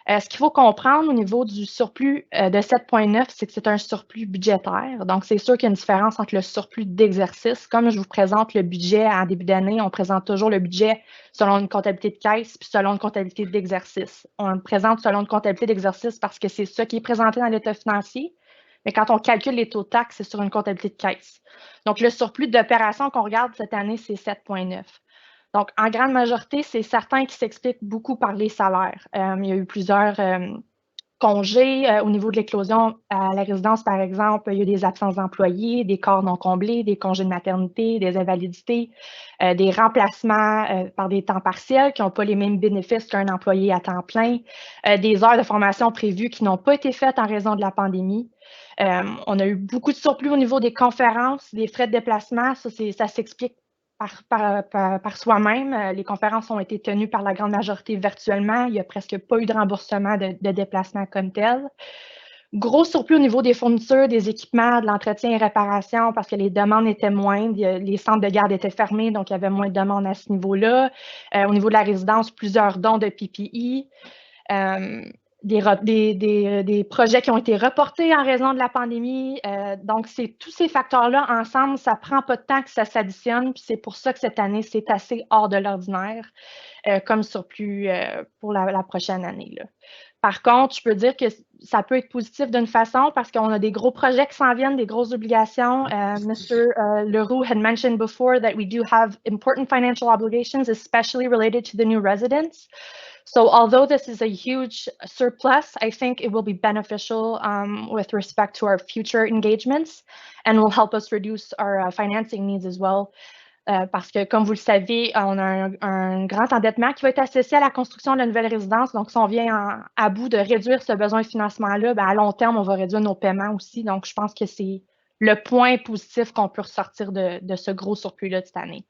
Ce qu'il faut comprendre au niveau du surplus de 7,9, c'est que c'est un surplus budgétaire. Donc, c'est sûr qu'il y a une différence entre le surplus d'exercice. Comme je vous présente le budget en début d'année, on présente toujours le budget selon une comptabilité de caisse puis selon une comptabilité d'exercice. On le présente selon une comptabilité d'exercice parce que c'est ça qui est présenté dans l'état financier. Mais quand on calcule les taux de taxes, c'est sur une comptabilité de caisse. Donc, le surplus d'opération qu'on regarde cette année, c'est 7,9. Donc, en grande majorité, c'est certain qui s'explique beaucoup par les salaires. Il y a eu plusieurs congés. Au niveau de l'éclosion à la résidence, par exemple, il y a des absences d'employés, des corps non comblés, des congés de maternité, des invalidités, des remplacements par des temps partiels qui n'ont pas les mêmes bénéfices qu'un employé à temps plein, des heures de formation prévues qui n'ont pas été faites en raison de la pandémie. On a eu beaucoup de surplus au niveau des conférences, des frais de déplacement. Ça s'explique par soi-même. Les conférences ont été tenues par la grande majorité virtuellement. Il n'y a presque pas eu de remboursement de déplacement comme tel. Gros surplus au niveau des fournitures, des équipements, de l'entretien et réparation parce que les demandes étaient moindres. Les centres de garde étaient fermés, donc il y avait moins de demandes à ce niveau-là. Au niveau de la résidence, plusieurs dons de PPE. Des projets qui ont été reportés en raison de la pandémie. Donc, c'est tous ces facteurs-là ensemble, ça prend pas de temps que ça s'additionne. Puis c'est pour ça que cette année, c'est assez hors de l'ordinaire comme surplus pour la prochaine année, là. Par contre, je peux dire que ça peut être positif d'une façon parce qu'on a des gros projets qui s'en viennent, des grosses obligations. Mr. Leroux had mentioned before that we do have important financial obligations, especially related to the new residents. So although this is a huge surplus, I think it will be beneficial with respect to our future engagements and will help us reduce our financing needs as well. Parce que, comme vous le savez, on a un grand endettement qui va être associé à la construction de la nouvelle résidence. Donc, si on vient à bout de réduire ce besoin de financement-là, à long terme, on va réduire nos paiements aussi. Donc, je pense que c'est le point positif qu'on peut ressortir de ce gros surplus-là de cette année.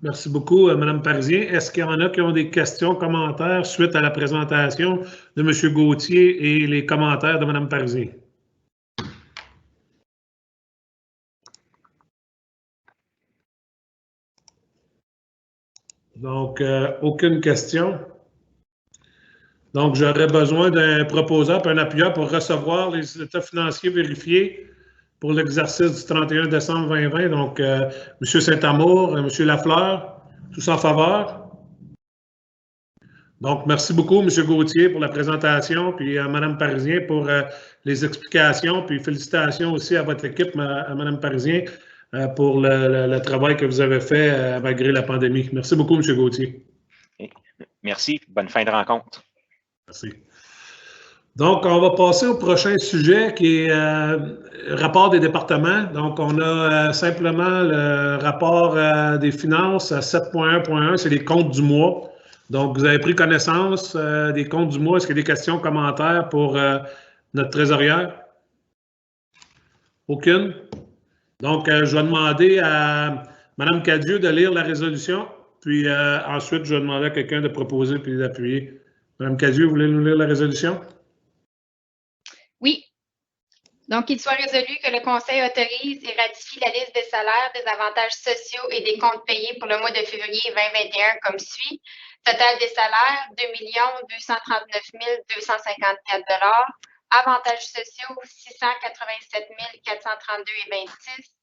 Merci beaucoup, Mme Parisien. Est-ce qu'il y en a qui ont des questions, commentaires suite à la présentation de M. Gauthier et les commentaires de Mme Parisien? Donc, aucune question. Donc, j'aurais besoin d'un proposeur et un appuyeur pour recevoir les états financiers vérifiés pour l'exercice du 31 décembre 2020. Donc, M. Saint-Amour, M. Lafleur, tous en faveur? Donc, merci beaucoup, M. Gauthier, pour la présentation, puis à Mme Parisien pour les explications, puis félicitations aussi à votre équipe, à Mme Parisien, pour le travail que vous avez fait malgré la pandémie. Merci beaucoup, M. Gauthier. Merci. Bonne fin de rencontre. Merci. Donc, on va passer au prochain sujet qui est rapport des départements. Donc, on a simplement le rapport des finances à 7.1.1, c'est les comptes du mois. Donc, vous avez pris connaissance des comptes du mois. Est-ce qu'il y a des questions, commentaires pour notre trésorière? Aucune? Donc, je vais demander à Mme Cadieux de lire la résolution, puis ensuite, je vais demander à quelqu'un de proposer puis d'appuyer. Mme Cadieux, vous voulez nous lire la résolution? Oui. Donc, il soit résolu que le Conseil autorise et ratifie la liste des salaires, des avantages sociaux et des comptes payés pour le mois de février 2021 comme suit. Total des salaires, 2 239 254 Avantages sociaux, 687 432,26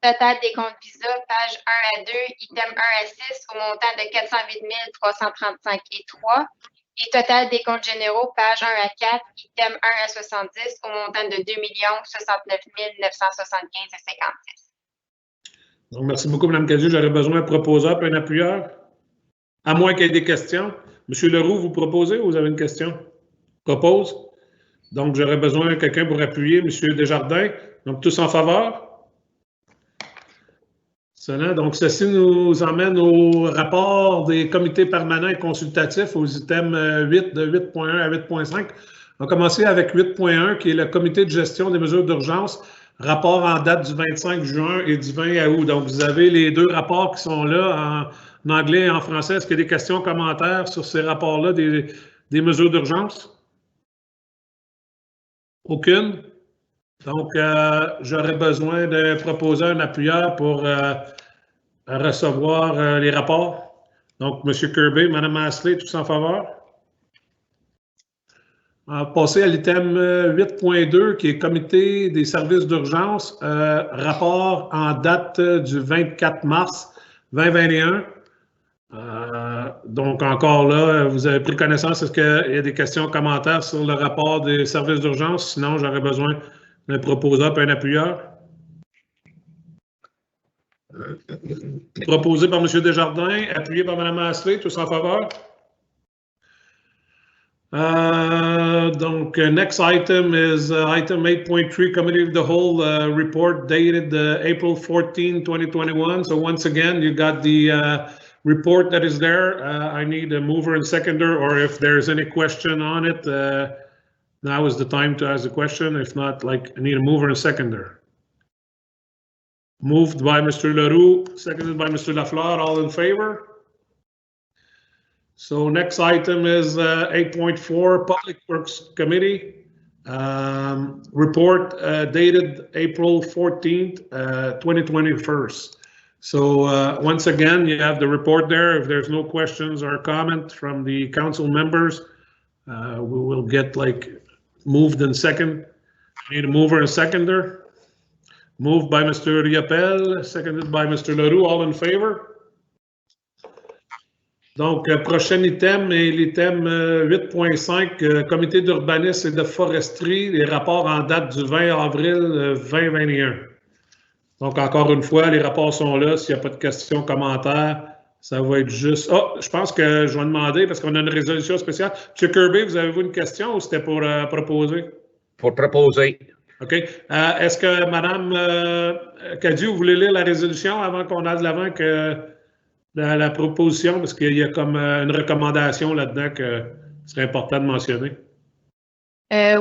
Total des comptes Visa, page 1 à 2, item 1 à 6, au montant de 408 335,3 Et total des comptes généraux, page 1 à 4, item 1 à 70, au montant de 2 069 975,56 Donc, merci beaucoup, Mme Cadieux. J'aurais besoin d'un proposeur et un appuyeur. À moins qu'il y ait des questions. M. Leroux, vous proposez ou vous avez une question? Propose. Donc, j'aurais besoin de quelqu'un pour appuyer. M. Desjardins. Donc, tous en faveur? Excellent. Donc, ceci nous emmène au rapport des comités permanents et consultatifs aux items 8 de 8.1 à 8.5. On va commencer avec 8.1 qui est le comité de gestion des mesures d'urgence, rapport en date du 25 juin et du 20 août. Donc, vous avez les deux rapports qui sont là en anglais et en français. Est-ce qu'il y a des questions, commentaires sur ces rapports-là des mesures d'urgence? Aucune? Donc, j'aurais besoin de proposer un appuyeur pour recevoir les rapports. Donc, M. Kirby, Mme Astley, tous en faveur? On va passer à l'item 8.2 qui est comité des services d'urgence, rapport en date du 24 mars 2021. Donc, encore là, vous avez pris connaissance. Est-ce qu'il y a des questions, commentaires sur le rapport des services d'urgence? Sinon, j'aurais besoin d'un proposeur et un appuyeur. Proposé par M. Desjardins, appuyé par Mme Astley, tous en faveur? Donc, next item is item 8.3, Committee of the Whole report dated April 14, 2021. So once again, you got the report that is there. I need a mover and seconder, or if there's any question on it, now is the time to ask the question. If not, like, I need a mover and seconder. Moved by Mr. Leroux, seconded by Mr. Lafleur. All in favor? So next item is 8.4, Public Works Committee report dated April 14th, 2021. So once again, you have the report there. If there's no questions or comment from the council members, we will get like moved and second. Need a mover and seconder. Moved by Mr. Riopel, seconded by Mr. Leroux. All in favor? Donc, prochain item est l'item 8.5, Comité d'urbanisme et de foresterie, les rapports en date du 20 avril 2021. Donc, encore une fois, les rapports sont là. S'il n'y a pas de questions, commentaires, ça va être juste... Oh, je pense que je vais demander, parce qu'on a une résolution spéciale. M. Kirby, vous avez-vous une question ou c'était pour proposer? Pour proposer. OK. Est-ce que Mme Cadieux, vous voulez lire la résolution avant qu'on aille de l'avant que... La proposition, parce qu'il y a comme une recommandation là-dedans que ce serait important de mentionner.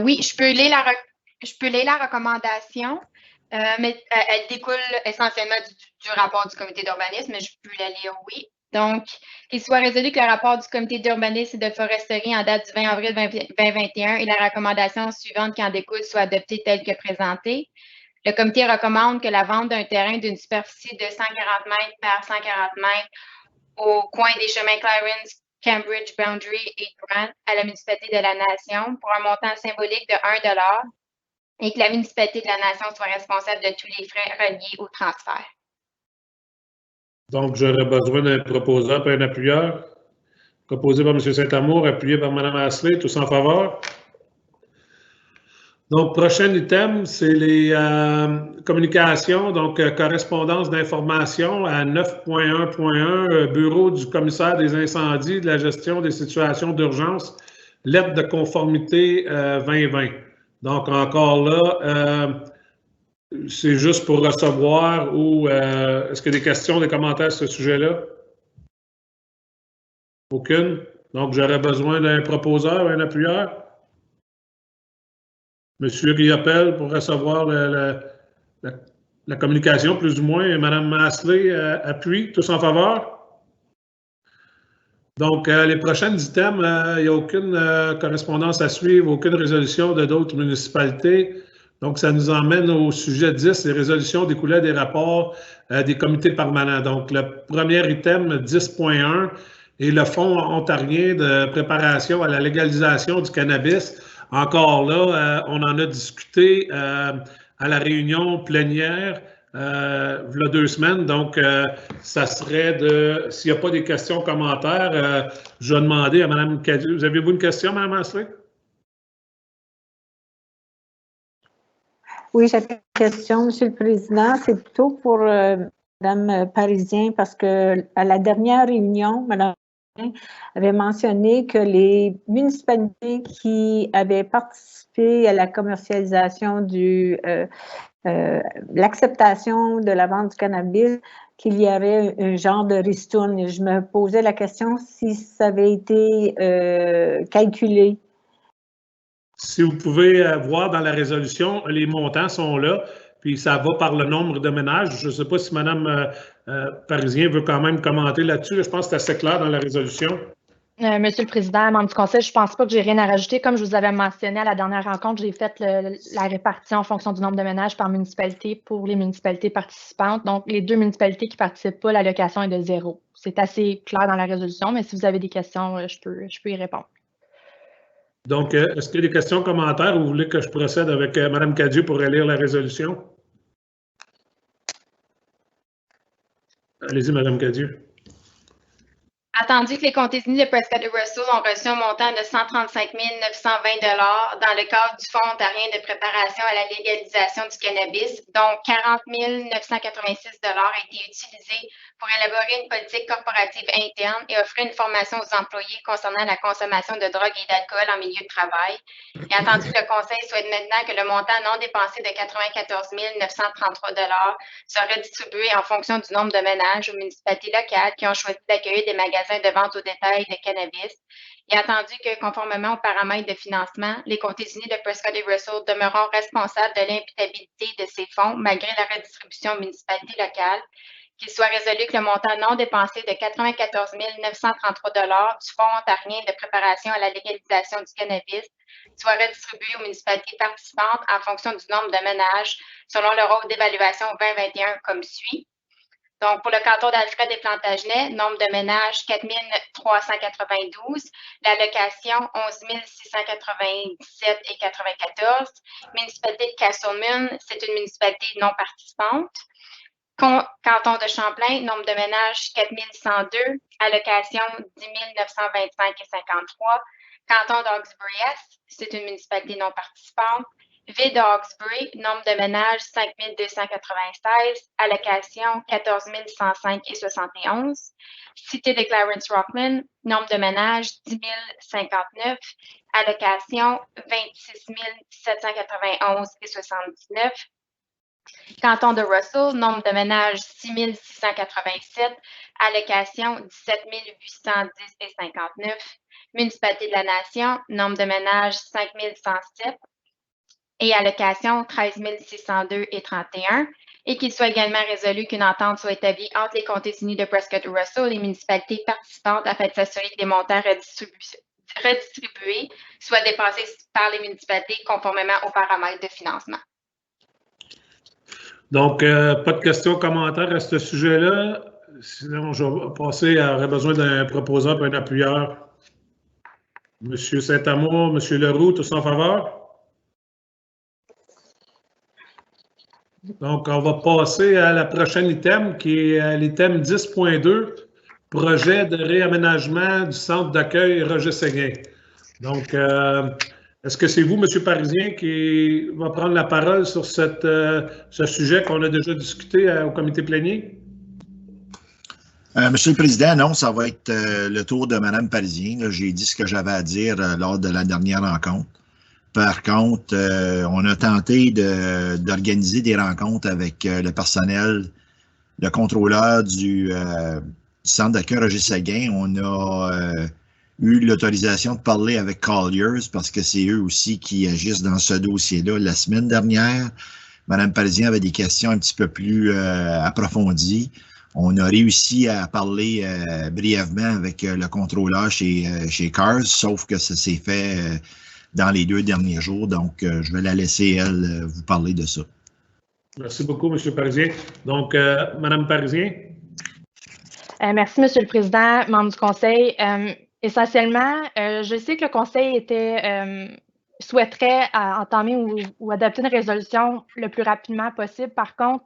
Oui, je peux lire la recommandation, mais elle découle essentiellement du rapport du comité d'urbanisme, mais je peux la lire, oui. Donc, qu'il soit résolu que le rapport du comité d'urbanisme et de foresterie en date du 20 avril 2021 et la recommandation suivante qui en découle soit adoptée telle que présentée. Le comité recommande que la vente d'un terrain d'une superficie de 140 mètres par 140 mètres au coin des chemins Clarence, Cambridge, Boundary et Grant à la municipalité de la Nation pour un montant symbolique de 1 $ et que la municipalité de la Nation soit responsable de tous les frais reliés au transfert. Donc, j'aurais besoin d'un proposant et un appuyeur. Proposé par M. Saint-Amour, appuyé par Mme Asselin, tous en faveur. Donc, prochain item, c'est les communications, donc correspondance d'information à 9.1.1, Bureau du commissaire des incendies, de la gestion des situations d'urgence, lettre de conformité 2020. Donc, encore là, c'est juste pour recevoir ou est-ce qu'il y a des questions, des commentaires à ce sujet-là? Aucune. Donc, j'aurais besoin d'un proposeur, un appuyeur. Monsieur Riopel pour recevoir la communication, plus ou moins, et Mme Massley appuie, tous en faveur. Donc, les prochains items, il n'y a aucune correspondance à suivre, aucune résolution de d'autres municipalités. Donc, ça nous emmène au sujet 10, les résolutions découlant des rapports des comités permanents. Donc, le premier item, 10.1, est le Fonds ontarien de préparation à la légalisation du cannabis. Encore là, on en a discuté à la réunion plénière il y a 2 semaines. Donc, ça serait de... S'il n'y a pas des questions, commentaires, je vais demander à Mme Cadieux. Vous avez-vous une question, Mme Asselin? Oui, j'ai une question, M. le Président. C'est plutôt pour Mme Parisien, parce que à la dernière réunion, Mme avait mentionné que les municipalités qui avaient participé à la commercialisation l'acceptation de la vente du cannabis, qu'il y avait un genre de ristourne. Et je me posais la question si ça avait été calculé. Si vous pouvez voir dans la résolution, les montants sont là, puis ça va par le nombre de ménages. Je ne sais pas si Mme Parisien veut quand même commenter là-dessus. Je pense que c'est assez clair dans la résolution. Monsieur le Président, membre du Conseil, je ne pense pas que j'ai rien à rajouter. Comme je vous avais mentionné à la dernière rencontre, j'ai fait la répartition en fonction du nombre de ménages par municipalité pour les municipalités participantes. Donc, les 2 municipalités qui ne participent pas, l'allocation est de 0. C'est assez clair dans la résolution, mais si vous avez des questions, je peux y répondre. Donc, est-ce qu'il y a des questions, commentaires, ou vous voulez que je procède avec Mme Cadieux pour relire la résolution? Allez-y, Mme Cadieux. Attendu que les comtés unis de Prescott et Russell ont reçu un montant de 135 920 dans le cadre du Fonds ontarien de préparation à la légalisation du cannabis, dont 40 986 a été utilisé pour élaborer une politique corporative interne et offrir une formation aux employés concernant la consommation de drogue et d'alcool en milieu de travail. Et attendu que le Conseil souhaite maintenant que le montant non dépensé de 94 933 soit redistribué en fonction du nombre de ménages aux municipalités locales qui ont choisi d'accueillir des magasins de vente au détail de cannabis. Et attendu que, conformément aux paramètres de financement, les comtés unis de Prescott et Russell demeureront responsables de l'imputabilité de ces fonds malgré la redistribution aux municipalités locales, qu'il soit résolu que le montant non dépensé de 94 933 du Fonds ontarien de préparation à la légalisation du cannabis soit redistribué aux municipalités participantes en fonction du nombre de ménages selon le rôle d'évaluation 2021 comme suit. Donc, pour le canton d'Alfred et Plantagenet, nombre de ménages 4 392, l'allocation 11 697 et 94. Municipalité de Castleman, c'est une municipalité non participante. Canton de Champlain, nombre de ménages 4 102, allocation 10 925 et 53. Canton d'Hawkesbury-Est, c'est une municipalité non participante. Ville de Hawkesbury, nombre de ménages 5 296, allocation 14 105 et 71. Cité de Clarence-Rockland, nombre de ménages 10 059, allocation 26 791 et 79. Canton de Russell, nombre de ménages 6 687, allocation 17 810 et 59. Municipalité de la Nation, nombre de ménages 5 107 et allocation 13 602 et 31. Et qu'il soit également résolu qu'une entente soit établie entre les comtés unis de Prescott et Russell et les municipalités participantes afin de s'assurer que les montants redistribués soient dépassés par les municipalités conformément aux paramètres de financement. Donc, pas de questions, commentaires à ce sujet-là. Sinon, je vais passer à aurait besoin d'un proposeur et un appuyeur. Monsieur Saint-Amour, Monsieur Leroux, tous en faveur? Donc, on va passer à la prochaine item qui est l'item 10.2, projet de réaménagement du centre d'accueil Roger-Séguin. Donc, est-ce que c'est vous, M. Parisien, qui va prendre la parole sur ce sujet qu'on a déjà discuté au comité plénier? Monsieur le Président, non, ça va être le tour de Mme Parisien. J'ai dit ce que j'avais à dire lors de la dernière rencontre. Par contre, on a tenté d'organiser des rencontres avec le personnel, le contrôleur du centre d'accueil Roger-Séguin. On a eu l'autorisation de parler avec Colliers parce que c'est eux aussi qui agissent dans ce dossier-là. La semaine dernière, Mme Parisien avait des questions un petit peu plus approfondies. On a réussi à parler brièvement avec le contrôleur chez Cars, sauf que ça s'est fait dans les 2 derniers jours. Donc, je vais la laisser, elle, vous parler de ça. Merci beaucoup, M. Parisien. Donc, Mme Parisien. Merci, M. le Président, membre du Conseil. Essentiellement, je sais que le Conseil souhaiterait entamer ou adopter une résolution le plus rapidement possible. Par contre,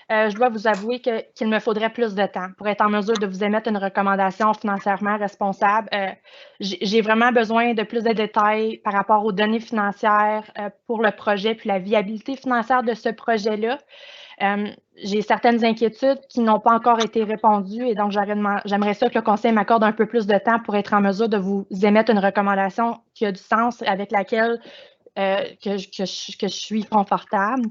je dois vous avouer qu'il me faudrait plus de temps pour être en mesure de vous émettre une recommandation financièrement responsable. J'ai vraiment besoin de plus de détails par rapport aux données financières pour le projet puis la viabilité financière de ce projet-là. J'ai certaines inquiétudes qui n'ont pas encore été répondues et donc j'aimerais ça que le Conseil m'accorde un peu plus de temps pour être en mesure de vous émettre une recommandation qui a du sens avec laquelle que je suis confortable.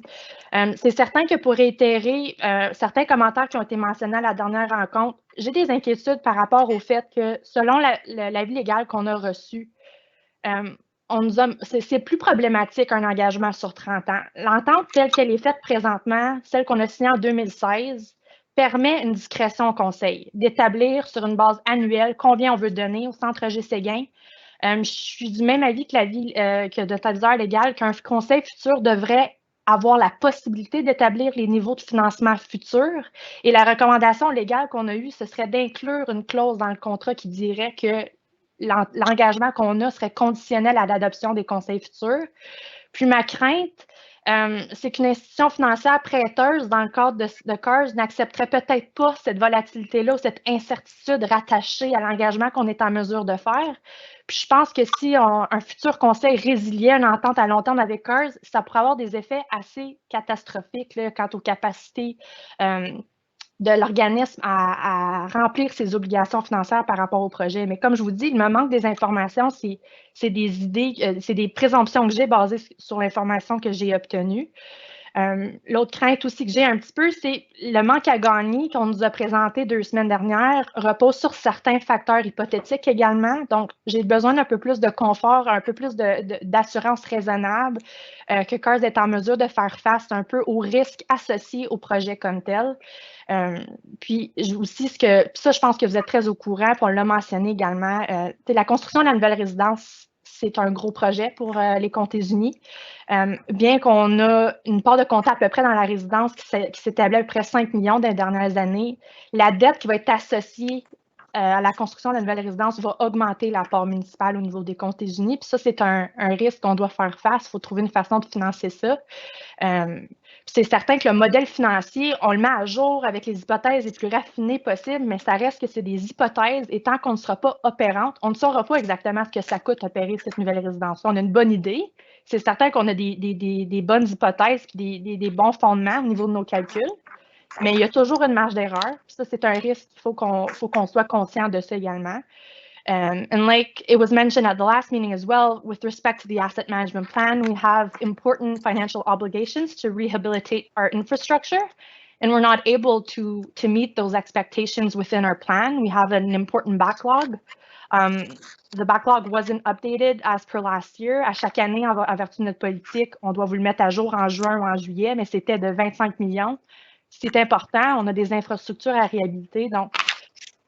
C'est certain que pour réitérer certains commentaires qui ont été mentionnés à la dernière rencontre, j'ai des inquiétudes par rapport au fait que selon l'avis légal qu'on a reçu, c'est plus problématique un engagement sur 30 ans. L'entente telle qu'elle est faite présentement, celle qu'on a signée en 2016, permet une discrétion au Conseil d'établir sur une base annuelle combien on veut donner au Centre Roger-Séguin. Je suis du même avis que l'avis que de adviseur légal qu'un Conseil futur devrait avoir la possibilité d'établir les niveaux de financement futurs. Et la recommandation légale qu'on a eue, ce serait d'inclure une clause dans le contrat qui dirait que l'engagement qu'on a serait conditionnel à l'adoption des conseils futurs. Puis ma crainte, c'est qu'une institution financière prêteuse dans le cadre de CARS n'accepterait peut-être pas cette volatilité-là ou cette incertitude rattachée à l'engagement qu'on est en mesure de faire. Puis je pense que si un futur conseil résiliait une entente à long terme avec CARS, ça pourrait avoir des effets assez catastrophiques là, quant aux capacités de l'organisme à remplir ses obligations financières par rapport au projet. Mais comme je vous dis, il me manque des informations, c'est des idées, c'est des présomptions que j'ai basées sur l'information que j'ai obtenue. L'autre crainte aussi que j'ai un petit peu, c'est le manque à gagner qu'on nous a présenté 2 semaines dernières repose sur certains facteurs hypothétiques également. Donc, j'ai besoin d'un peu plus de confort, un peu plus d'assurance raisonnable que CARS est en mesure de faire face un peu aux risques associés au projet comme tel. Puis aussi, ça, je pense que vous êtes très au courant, puis on l'a mentionné également, la construction de la nouvelle résidence, c'est un gros projet pour les Comtés-Unis. Bien qu'on a une part de compte à peu près dans la résidence qui s'établit à peu près 5 millions dans les dernières années, la dette qui va être associée à la construction de la nouvelle résidence va augmenter la part municipale au niveau des Comtés-Unis. Puis ça, c'est un risque qu'on doit faire face. Il faut trouver une façon de financer ça. C'est certain que le modèle financier, on le met à jour avec les hypothèses les plus raffinées possibles, mais ça reste que c'est des hypothèses et tant qu'on ne sera pas opérante, on ne saura pas exactement ce que ça coûte opérer cette nouvelle résidence. On a une bonne idée. C'est certain qu'on a des bonnes hypothèses et des bons fondements au niveau de nos calculs, mais il y a toujours une marge d'erreur. Ça, c'est un risque. Il faut qu'on soit conscient de ça également. And like it was mentioned at the last meeting as well, with respect to the asset management plan, we have important financial obligations to rehabilitate our infrastructure, and we're not able to meet those expectations within our plan. We have an important backlog. The backlog wasn't updated as per last year. À chaque année, en vertu de notre politique, on doit vous le mettre à jour en juin ou en juillet, mais c'était de 25 millions. C'est important. On a des infrastructures à réhabiliter. Donc,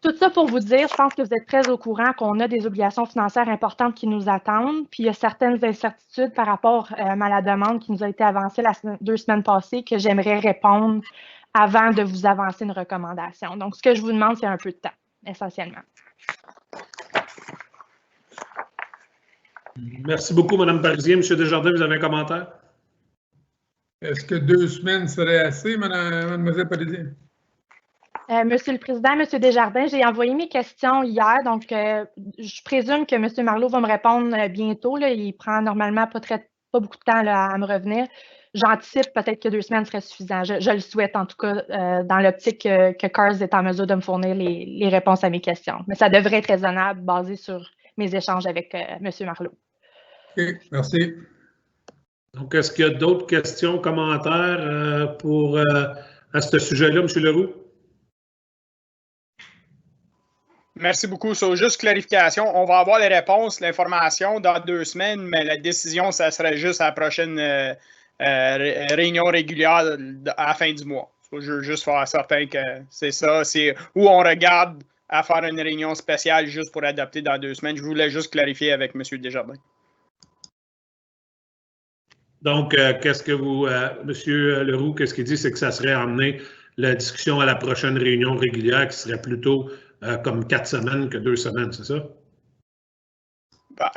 tout ça pour vous dire, je pense que vous êtes très au courant qu'on a des obligations financières importantes qui nous attendent. Puis il y a certaines incertitudes par rapport à la demande qui nous a été avancée 2 semaines passées que j'aimerais répondre avant de vous avancer une recommandation. Donc, ce que je vous demande, c'est un peu de temps, essentiellement. Merci beaucoup, Mme Parisien. M. Desjardins, vous avez un commentaire? Est-ce que 2 semaines serait assez, Mademoiselle Parisien? Monsieur le Président, Monsieur Desjardins, j'ai envoyé mes questions hier, donc je présume que Monsieur Marleau va me répondre bientôt. Là. Il prend normalement pas beaucoup de temps là, à me revenir. J'anticipe peut-être que 2 semaines serait suffisant. Je le souhaite en tout cas dans l'optique que CARS est en mesure de me fournir les réponses à mes questions. Mais ça devrait être raisonnable basé sur mes échanges avec Monsieur Marleau. OK, merci. Donc, est-ce qu'il y a d'autres questions, commentaires à ce sujet-là, M. Leroux? Merci beaucoup. Juste clarification, on va avoir les réponses, l'information dans 2 semaines, mais la décision, ça serait juste à la prochaine réunion régulière à la fin du mois. Il faut juste faire certain que c'est ça. C'est où on regarde à faire une réunion spéciale juste pour adapter dans 2 semaines. Je voulais juste clarifier avec M. Desjardins. Donc, qu'est-ce que vous, M. Leroux, qu'est-ce qu'il dit, c'est que ça serait emmené la discussion à la prochaine réunion régulière qui serait plutôt comme 4 semaines que 2 semaines, c'est ça?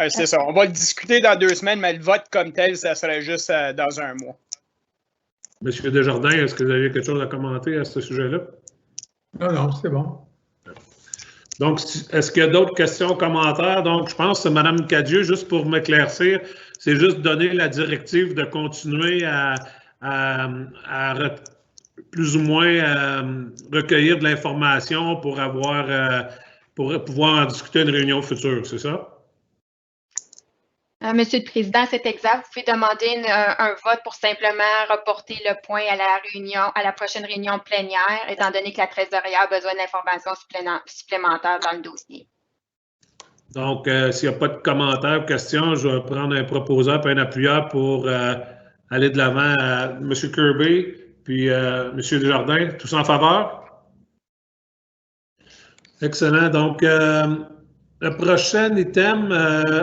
C'est ça. On va le discuter dans 2 semaines, mais le vote comme tel, ça serait juste dans 1 mois. Monsieur Desjardins, est-ce que vous avez quelque chose à commenter à ce sujet-là? Non, c'est bon. Donc, est-ce qu'il y a d'autres questions, commentaires? Donc, je pense que Mme Cadieux, juste pour m'éclaircir, c'est juste donner la directive de continuer à plus ou moins recueillir de l'information pour pouvoir en discuter à une réunion future, c'est ça? Monsieur le Président, c'est exact. Vous pouvez demander un vote pour simplement reporter le point à la prochaine réunion plénière, étant donné que la trésorerie a besoin d'informations supplémentaires dans le dossier. Donc, s'il n'y a pas de commentaires ou questions, je vais prendre un proposeur et un appuyeur pour aller de l'avant à M. Kirby puis M. Desjardins. Tous en faveur? Excellent. Donc, le prochain item,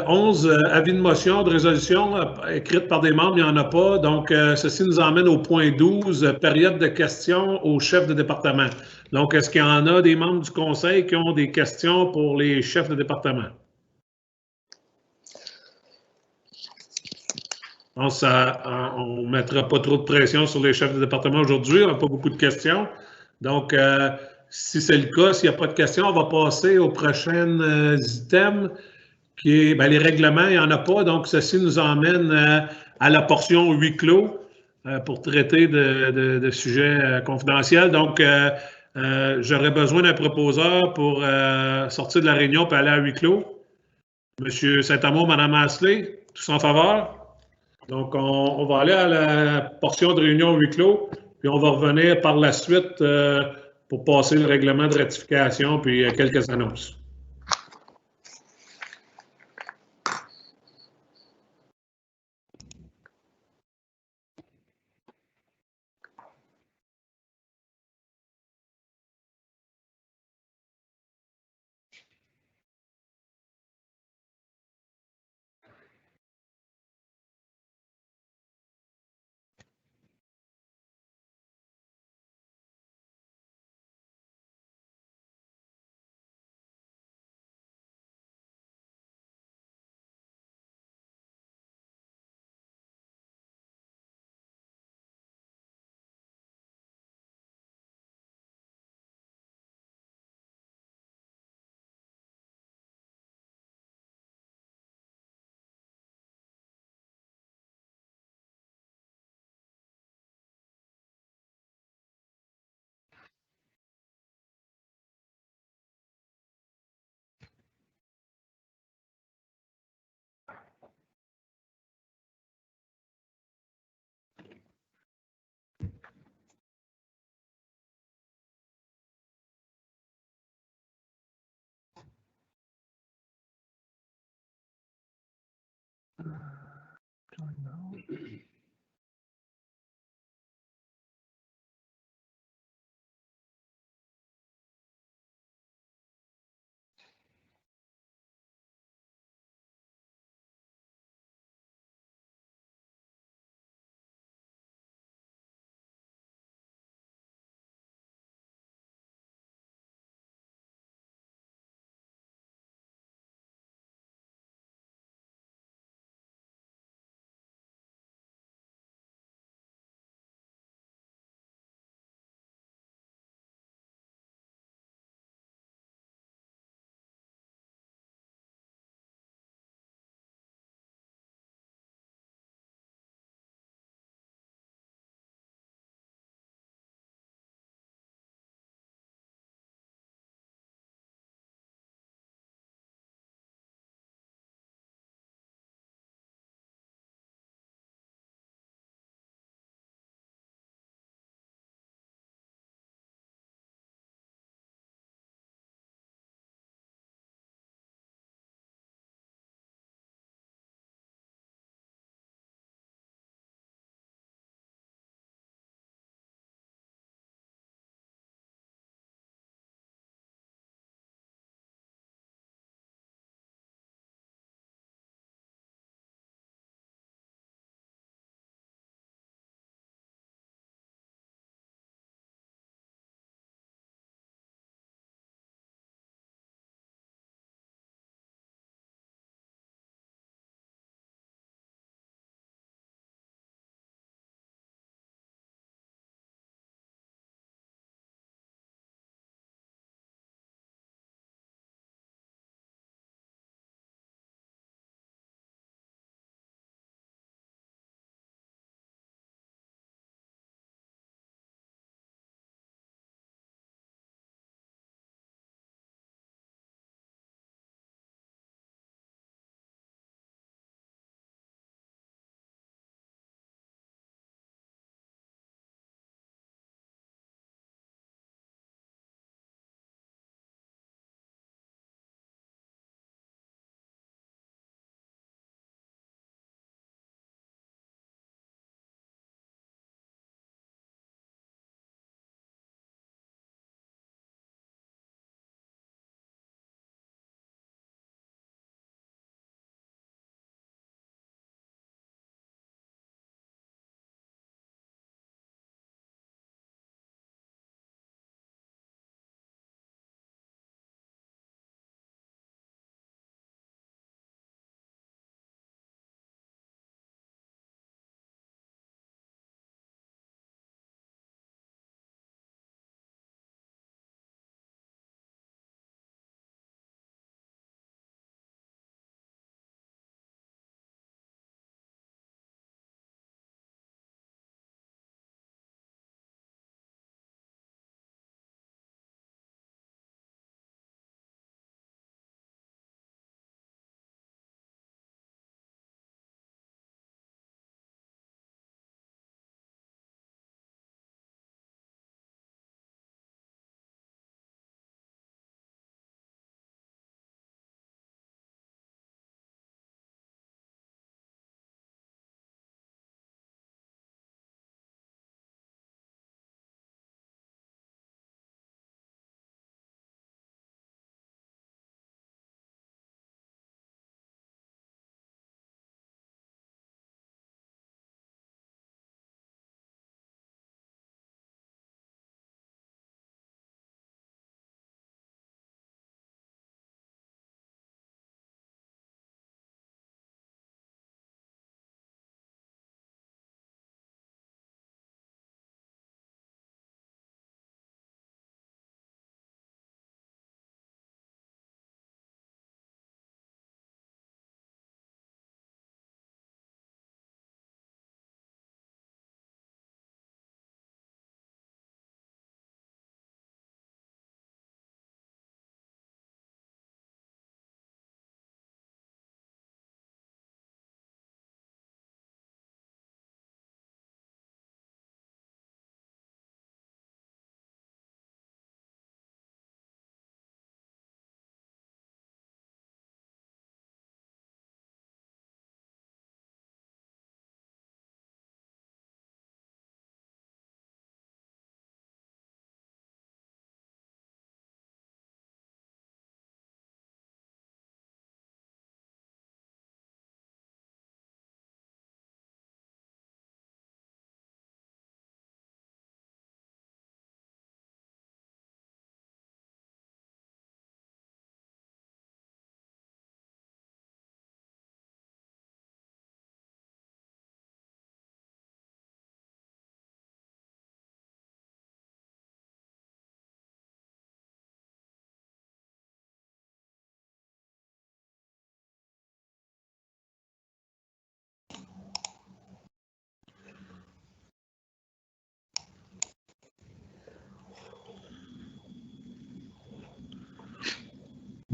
11, avis de motion, de résolution écrite par des membres, il n'y en a pas. Donc, ceci nous emmène au point 12, période de questions aux chefs de département. Donc, est-ce qu'il y en a des membres du conseil qui ont des questions pour les chefs de département? Je pense qu'on ne mettra pas trop de pression sur les chefs de département aujourd'hui. On n'a pas beaucoup de questions. Donc, si c'est le cas, s'il n'y a pas de questions, on va passer aux prochains items, qui est les règlements. Il n'y en a pas. Donc, ceci nous emmène à la portion huis clos pour traiter de sujets confidentiels. Donc, j'aurais besoin d'un proposeur pour sortir de la réunion et aller à huis clos. Monsieur Saint-Amour, Mme Asselé, tous en faveur? Donc, on va aller à la portion de réunion huis clos, puis on va revenir par la suite pour passer le règlement de ratification, puis quelques annonces.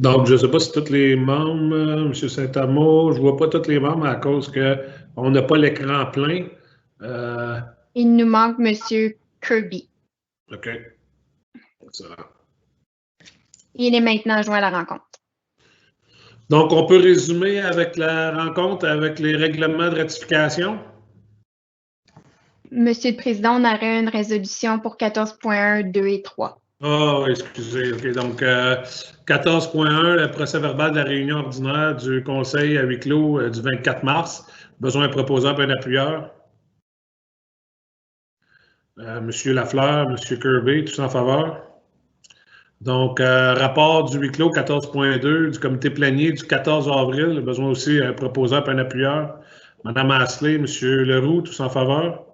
Donc, je ne sais pas si tous les membres, M. Saint-Amour, je ne vois pas tous les membres à cause qu'on n'a pas l'écran plein. Il nous manque M. Kirby. OK. Excellent. Il est maintenant joint à la rencontre. Donc, on peut résumer avec la rencontre, avec les règlements de ratification? Monsieur le Président, on aurait une résolution pour 14.1, 2 et 3. Ah, excusez. OK. Donc, 14.1, le procès verbal de la réunion ordinaire du Conseil à huis clos du 24 mars. Besoin d'un proposant et un appuyeur. Monsieur Lafleur, Monsieur Kirby, tous en faveur. Donc, rapport du huis clos 14.2 du comité planier du 14 avril. Besoin aussi d'un proposant et un appuyeur. Madame Asselin, Monsieur Leroux, tous en faveur.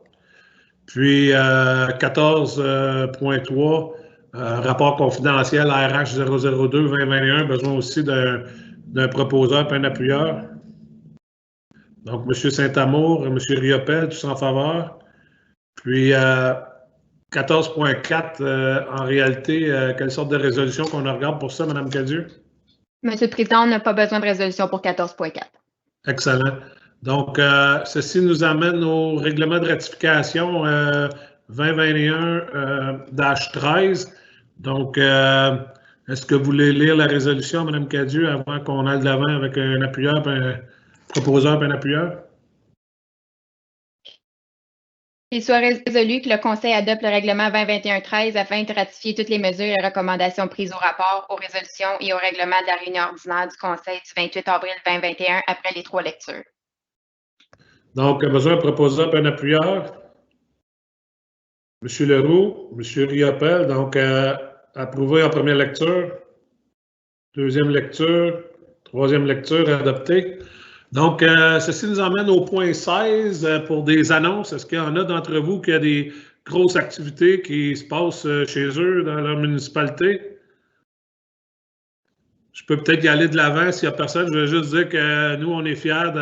Puis, 14.3, rapport confidentiel RH 002-2021. Besoin aussi d'un proposant et un appuyeur. Donc, Monsieur Saint-Amour, Monsieur Riopel, tous en faveur. Puis, 14.4, en réalité, quelle sorte de résolution qu'on regarde pour ça, Mme Cadieux? Monsieur le Président, on n'a pas besoin de résolution pour 14.4. Excellent. Donc, ceci nous amène au règlement de ratification 2021-13. Donc, est-ce que vous voulez lire la résolution, Mme Cadieux, avant qu'on aille de l'avant avec un appuyeur, un proposeur et un appuyeur? Il soit résolu que le Conseil adopte le règlement 2021-13 afin de ratifier toutes les mesures et recommandations prises au rapport, aux résolutions et au règlement de la réunion ordinaire du Conseil du 28 avril 2021 après les 3 lectures. Donc, besoin d'un proposant et un appuyeur. M. Leroux, M. Riopel, donc approuvé en première lecture, deuxième lecture, troisième lecture, adopté. Donc, ceci nous emmène au point 16 pour des annonces. Est-ce qu'il y en a d'entre vous qui a des grosses activités qui se passent chez eux, dans leur municipalité? Je peux peut-être y aller de l'avant s'il n'y a personne. Je veux juste dire que nous, on est fiers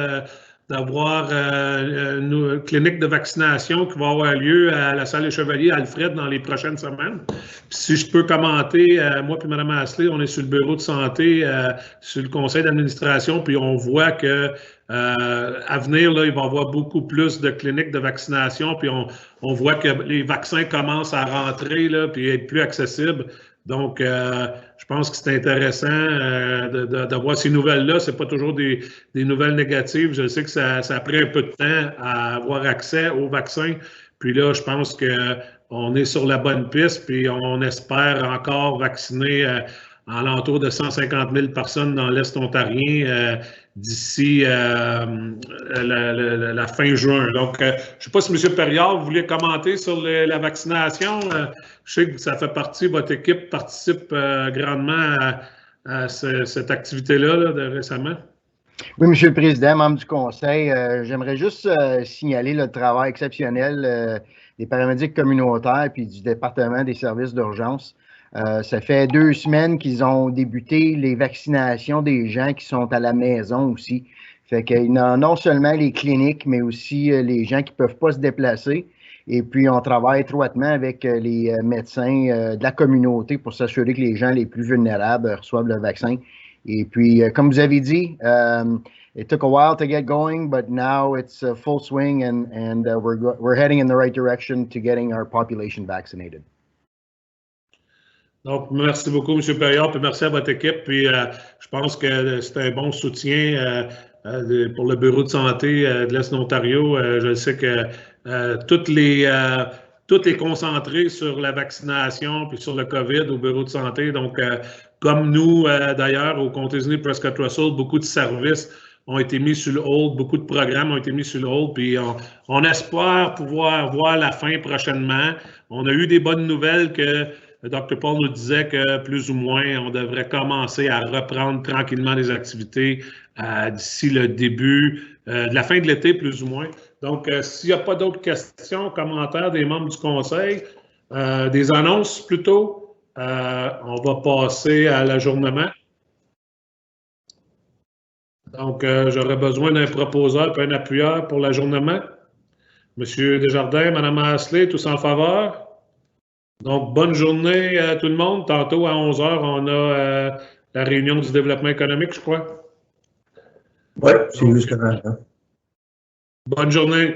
d'avoir une clinique de vaccination qui va avoir lieu à la salle des Chevaliers Alfred dans les prochaines semaines. Puis si je peux commenter, moi et Mme Asselin, on est sur le bureau de santé, sur le conseil d'administration, puis on voit que à venir, là, il va y avoir beaucoup plus de cliniques de vaccination, puis on voit que les vaccins commencent à rentrer, là, puis être plus accessibles. Donc, je pense que c'est intéressant d'avoir ces nouvelles-là. Ce n'est pas toujours des nouvelles négatives. Je sais que ça a pris un peu de temps à avoir accès aux vaccins. Puis là, je pense qu'on est sur la bonne piste, puis on espère encore vacciner à l'entour de 150 000 personnes dans l'Est ontarien d'ici la fin juin. Donc, je ne sais pas si M. Perriard, vous voulez commenter sur la vaccination. Je sais que ça fait partie, votre équipe participe grandement à cette activité-là récemment. Oui, M. le Président, membre du Conseil, j'aimerais juste signaler le travail exceptionnel des paramédics communautaires puis du département des services d'urgence. Ça fait 2 semaines qu'ils ont débuté les vaccinations des gens qui sont à la maison aussi. Fait qu'il y a non seulement les cliniques, mais aussi les gens qui ne peuvent pas se déplacer. Et puis, on travaille étroitement avec les médecins de la communauté pour s'assurer que les gens les plus vulnérables reçoivent le vaccin. Et puis, comme vous avez dit, it took a while to get going, but now it's full swing and we're heading in the right direction to getting our population vaccinated. Donc, merci beaucoup, M. Perriard, puis merci à votre équipe. Puis, je pense que c'est un bon soutien pour le bureau de santé de l'Est de l'Ontario. Je sais que tout est concentré sur la vaccination puis sur le COVID au bureau de santé. Donc, comme nous, d'ailleurs, au Comté-Unis Prescott Russell, beaucoup de services ont été mis sur le hold, beaucoup de programmes ont été mis sur le hold, puis on espère pouvoir voir la fin prochainement. On a eu des bonnes nouvelles que Dr. Paul nous disait que plus ou moins, on devrait commencer à reprendre tranquillement les activités d'ici le début de la fin de l'été, plus ou moins. Donc, s'il n'y a pas d'autres questions, commentaires des membres du Conseil, des annonces plutôt, on va passer à l'ajournement. Donc, j'aurais besoin d'un proposeur et un appuyeur pour l'ajournement. Monsieur Desjardins, Mme Asselin, tous en faveur? Donc, bonne journée à tout le monde. Tantôt, à 11h, on a la réunion du développement économique, je crois. Oui, c'est justement ça. Bonne journée.